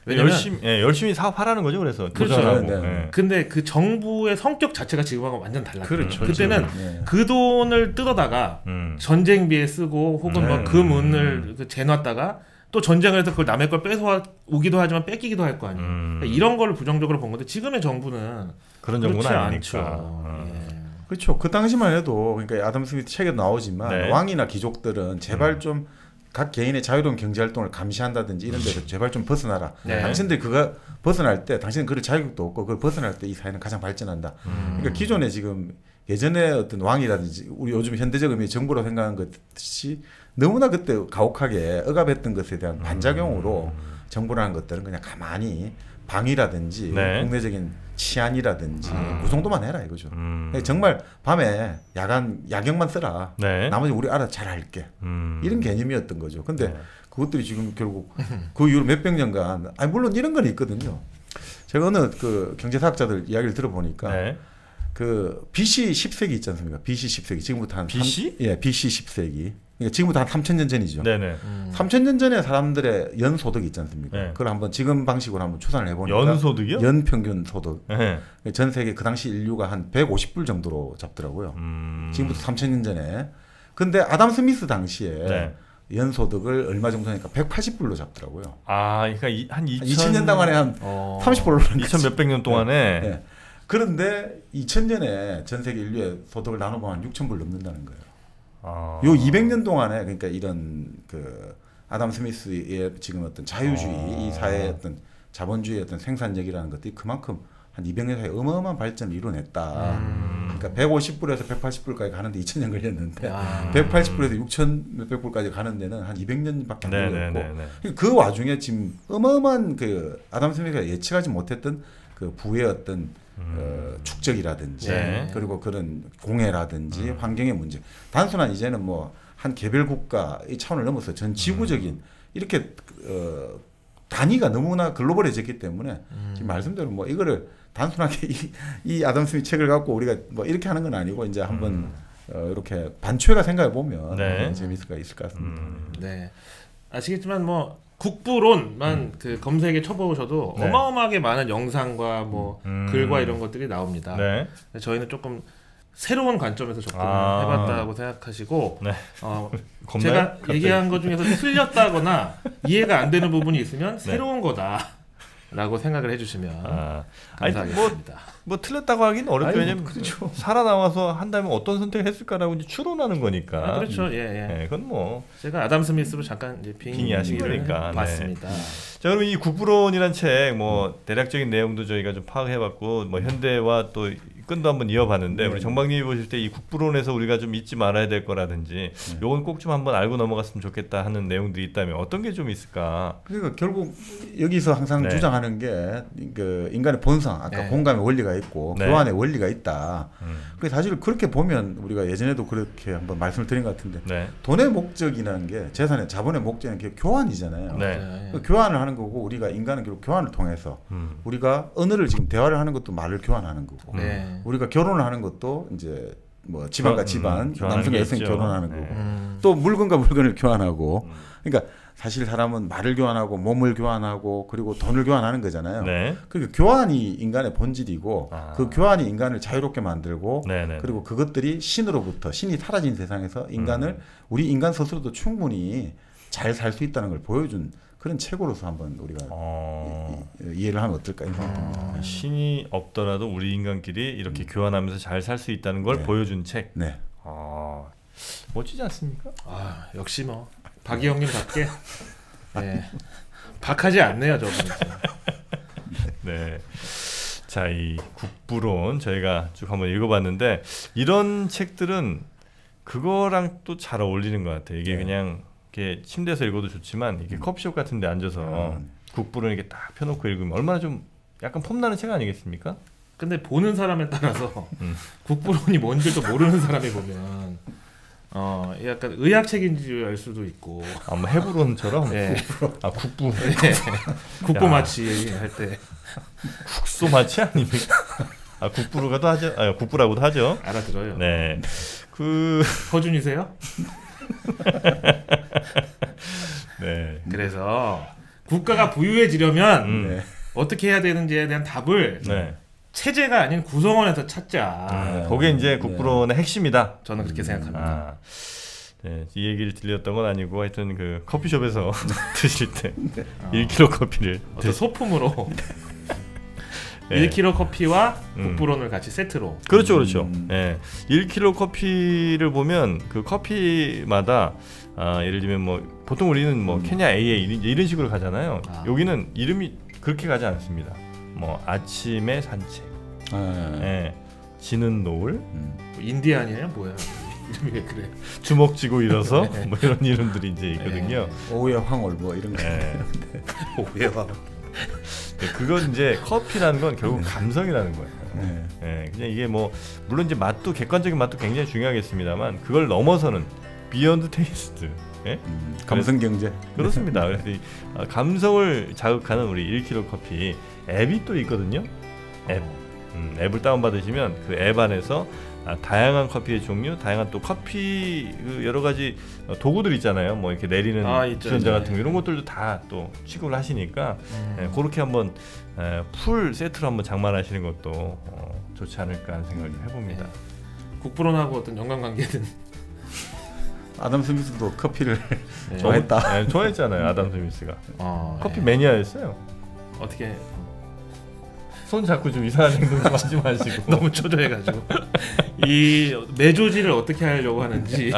열심히 사업하라는 거죠. 그래서 그렇죠. 근데 그 정부의 성격 자체가 지금하고 완전 달랐죠. 그렇죠. 그때는 그 돈을 뜯어다가 전쟁비에 쓰고 혹은 뭐 그 문을 재놨다가 또 전쟁을 해서 그걸 남의 걸 뺏어 오기도 하지만 뺏기기도 할 거 아니에요. 그러니까 이런 걸 부정적으로 본 건데 지금의 정부는 그런 정부는 아니니까. 그렇죠. 그 당시만 해도 그러니까 아담 스미스 책에도 나오지만 왕이나 귀족들은 제발 좀 각 개인의 자유로운 경제활동을 감시한다든지 이런 데서 제발 좀 벗어나라. 당신들이 그거 벗어날 때 당신은 그럴 자격도 없고 그걸 벗어날 때 이 사회는 가장 발전한다. 그러니까 기존에 지금 예전에 어떤 왕이라든지 우리 요즘 현대적 의미의 정부로 생각한 것이 너무나 그때 가혹하게 억압했던 것에 대한 반작용으로 정부라는 것들은 그냥 가만히 방위라든지 국내적인 치안이라든지 그 정도만 해라 이거죠. 정말 밤에 야경만 써라. 나머지 우리 알아서 잘 할게. 이런 개념이었던 거죠. 근데 그것들이 지금 결국 그 이후로 몇백 년간 물론 이런 건 있거든요. 제가 어느 그 경제사학자들 이야기를 들어보니까 그 BC 10세기 있지 않습니까? BC 10세기 지금부터 한 BC? BC 10세기. 그러니까 지금부터 한 3,000년 전이죠. 3,000년 전에 사람들의 연소득이 있지 않습니까? 그걸 한번 지금 방식으로 한번 추산을 해보니까 연소득이요? 연평균 소득. 전 세계 그 당시 인류가 한 150불 정도로 잡더라고요. 지금부터 3,000년 전에. 근데 아담 스미스 당시에 연소득을 얼마 정도니까 180불로 잡더라고요. 그러니까 한 2000년 동안에 한 30불로 2000 몇백 년 동안에. 그런데 2000년에 전 세계 인류의 소득을 나눠보면 한 6,000불 넘는다는 거예요. 요 200년 동안에 그러니까 이런 그 아담 스미스의 지금 어떤 자유주의 이 사회의 어떤 자본주의의 어떤 생산력이라는 것들이 그만큼 한 200년 사이에 어마어마한 발전을 이뤄냈다. 그러니까 150불에서 180불까지 가는데 2000년 걸렸는데 180불에서 6천 몇백 불까지 가는 데는 한 200년밖에 안 걸렸고 그 와중에 지금 어마어마한 그 아담 스미스가 예측하지 못했던 그 부의 어떤 축적이라든지 그리고 그런 공해라든지 환경의 문제 단순한 이제는 뭐 한 개별 국가의 차원을 넘어서 전 지구적인 이렇게 단위가 너무나 글로벌해졌기 때문에 지금 말씀대로 뭐 이거를 단순하게 이 아담 스미스 책을 갖고 우리가 뭐 이렇게 하는 건 아니고 이제 한번 이렇게 반추해가 생각해 보면 재미있을 것 같습니다. 아시겠지만 뭐 국부론만 그 검색에 쳐보셔도 어마어마하게 많은 영상과 뭐 글과 이런 것들이 나옵니다. 저희는 조금 새로운 관점에서 접근을 해봤다고 생각하시고 제가 얘기한 것 중에서 틀렸다거나 이해가 안 되는 부분이 있으면 새로운 거다라고 생각을 해주시면 감사하겠습니다. 뭐 틀렸다고 하긴 어렵죠. 왜냐면 그렇죠. 살아나와서 한다면 어떤 선택을 했을까라고 이제 추론하는 거니까. 그렇죠. 그건 뭐 제가 아담 스미스로 잠깐 이제 빙의하신 거니까. 봤습니다. 자, 그럼 이 국부론이란 책 뭐 대략적인 내용도 저희가 좀 파악해봤고 뭐 현대와 또 끈도 한번 이어봤는데 우리 정박님이 보실 때 이 국부론에서 우리가 좀 잊지 말아야 될 거라든지 요건 꼭 좀 한번 알고 넘어갔으면 좋겠다 하는 내용들이 있다면 어떤 게 좀 있을까? 그러니까 결국 여기서 항상 주장하는 게 그 인간의 본성, 아까 공감의 원리가 있고 교환의 원리가 있다. 그래서 사실 그렇게 보면 우리가 예전에도 그렇게 한번 말씀을 드린 것 같은데 돈의 목적이라는 게 재산의 자본의 목적은 교환이잖아요. 그 교환을 하는 거고 우리가 인간은 결국 교환을 통해서 우리가 언어를 지금 대화를 하는 것도 말을 교환하는 거고 우리가 결혼을 하는 것도 이제 뭐 집안과 집안, 남성과 여성이 결혼하는 거고 또 물건과 물건을 교환하고 그러니까 사실 사람은 말을 교환하고 몸을 교환하고 그리고 돈을 교환하는 거잖아요. 그러니까 교환이 인간의 본질이고 그 교환이 인간을 자유롭게 만들고 그리고 그것들이 신으로부터 신이 사라진 세상에서 인간을 우리 인간 스스로도 충분히 잘 살 수 있다는 걸 보여준 그런 책으로서 한번 우리가 이해를 하면 어떨까 생각합니다. 신이 없더라도 우리 인간끼리 이렇게 교환하면서 잘 살 수 있다는 걸 보여준 책. 멋지지 않습니까? 역시 뭐 박이형님답게 박하지 않네요, 저분. 자, 이 국부론 저희가 쭉 한번 읽어봤는데 이런 책들은 그거랑 또 잘 어울리는 것 같아요. 이게 그냥 이렇게 침대에서 읽어도 좋지만 이렇게 커피숍 같은 데 앉아서 국부론 이렇게 딱 펴놓고 읽으면 얼마나 좀 약간 폼나는 책 아니겠습니까? 근데 보는 사람에 따라서 국부론이 뭔지도 모르는 사람이 보면 약간 의학책인지 알 수도 있고. 뭐 해부론처럼. 네. 국부. 네. 국부 마취 할 때. 국소 마취 아닙니까? 국부라고도 하죠. 국부라고도 하죠. 알아들어요. 네. 허준이세요? 네. 그래서 국가가 부유해지려면 어떻게 해야 되는지에 대한 답을 체제가 아닌 구성원에서 찾자. 그게 이제 국부론의 핵심이다. 저는 그렇게 생각합니다. 네, 이 얘기를 들렸던 건 아니고 하여튼 그 커피숍에서 드실 때 1kg 커피를 어떤 소품으로 1kg 커피와 국부론을 같이 세트로. 그렇죠. 1kg 커피를 보면 그 커피마다 예를 들면 뭐 보통 우리는 뭐 케냐 AA 이런 식으로 가잖아요. 여기는 이름이 그렇게 가지 않습니다. 뭐 아침의 산책, 지는 노을, 인디안이에요, 뭐야? 이름이 왜 그래? 주먹 쥐고 일어서 뭐 이런 이름들이 이제 있거든요. 오후의 황홀 뭐 이런 거. 오후의 황홀. 그건 이제 커피라는 건 결국 감성이라는 거예요. 그냥 이게 뭐 물론 이제 맛도 객관적인 맛도 굉장히 중요하겠습니다만 그걸 넘어서는 비욘드 테이스트. 감성 경제. 그렇습니다. 그래서 감성을 자극하는 우리 1kg 커피 앱이 또 있거든요. 앱을 다운받으시면 그 앱 안에서 다양한 커피의 종류, 다양한 또 커피 그 여러 가지 도구들 있잖아요. 뭐 이렇게 내리는 주전자 같은 거 이런 것들도 다 또 취급을 하시니까 그렇게 한번 풀 세트로 한번 장만하시는 것도 좋지 않을까 하는 생각을 해봅니다. 국부론하고 어떤 연관관계는 아담 스미스도 커피를 좋아했다. 좋아했잖아요. 아담 스미스가 커피 매니아였어요. 어떻게 손 자꾸 좀 이상한 행동 좀 하지 마시고 너무 초조해가지고 이 매조지를 어떻게 하려고 하는지.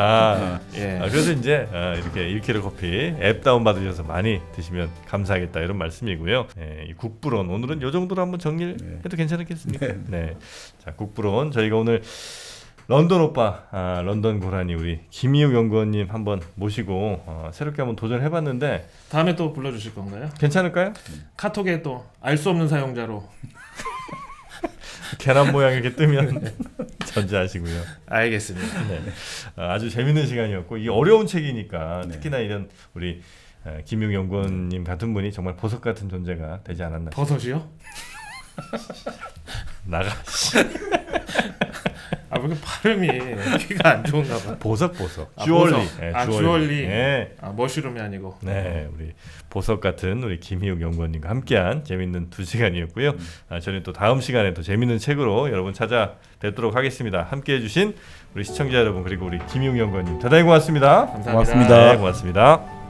그래서 이제 이렇게 1kg 커피 앱 다운 받으셔서 많이 드시면 감사하겠다 이런 말씀이고요. 이 국부론 오늘은 이 정도로 한번 정리를 해도 괜찮겠습니까? 네. 자, 국부론 저희가 오늘 런던 오빠, 런던 고라니 우리 김희욱 연구원님 한번 모시고 새롭게 한번 도전해봤는데 다음에 또 불러주실 건가요? 괜찮을까요? 카톡에 또 알 수 없는 사용자로 계란 모양 이렇게 뜨면 전제하시고요. 알겠습니다. 아주 재밌는 시간이었고 이 어려운 책이니까 특히나 이런 우리 김희욱 연구원님 같은 분이 정말 보석 같은 존재가 되지 않았나. 버섯이요? 나가. 왜 이렇게 발음이 귀가 안 좋은가 봐. 보석. 주얼리. 주얼리. 머쉬룸이 아니고. 네, 우리 보석 같은 우리 김희욱 연구원님과 함께한 재밌는 2시간이었고요. 저는 또 다음 시간에 또 재밌는 책으로 여러분 찾아뵙도록 하겠습니다. 함께해 주신 우리 시청자 여러분 그리고 우리 김희욱 연구원님 대단히 고맙습니다. 감사합니다. 고맙습니다. 네, 고맙습니다.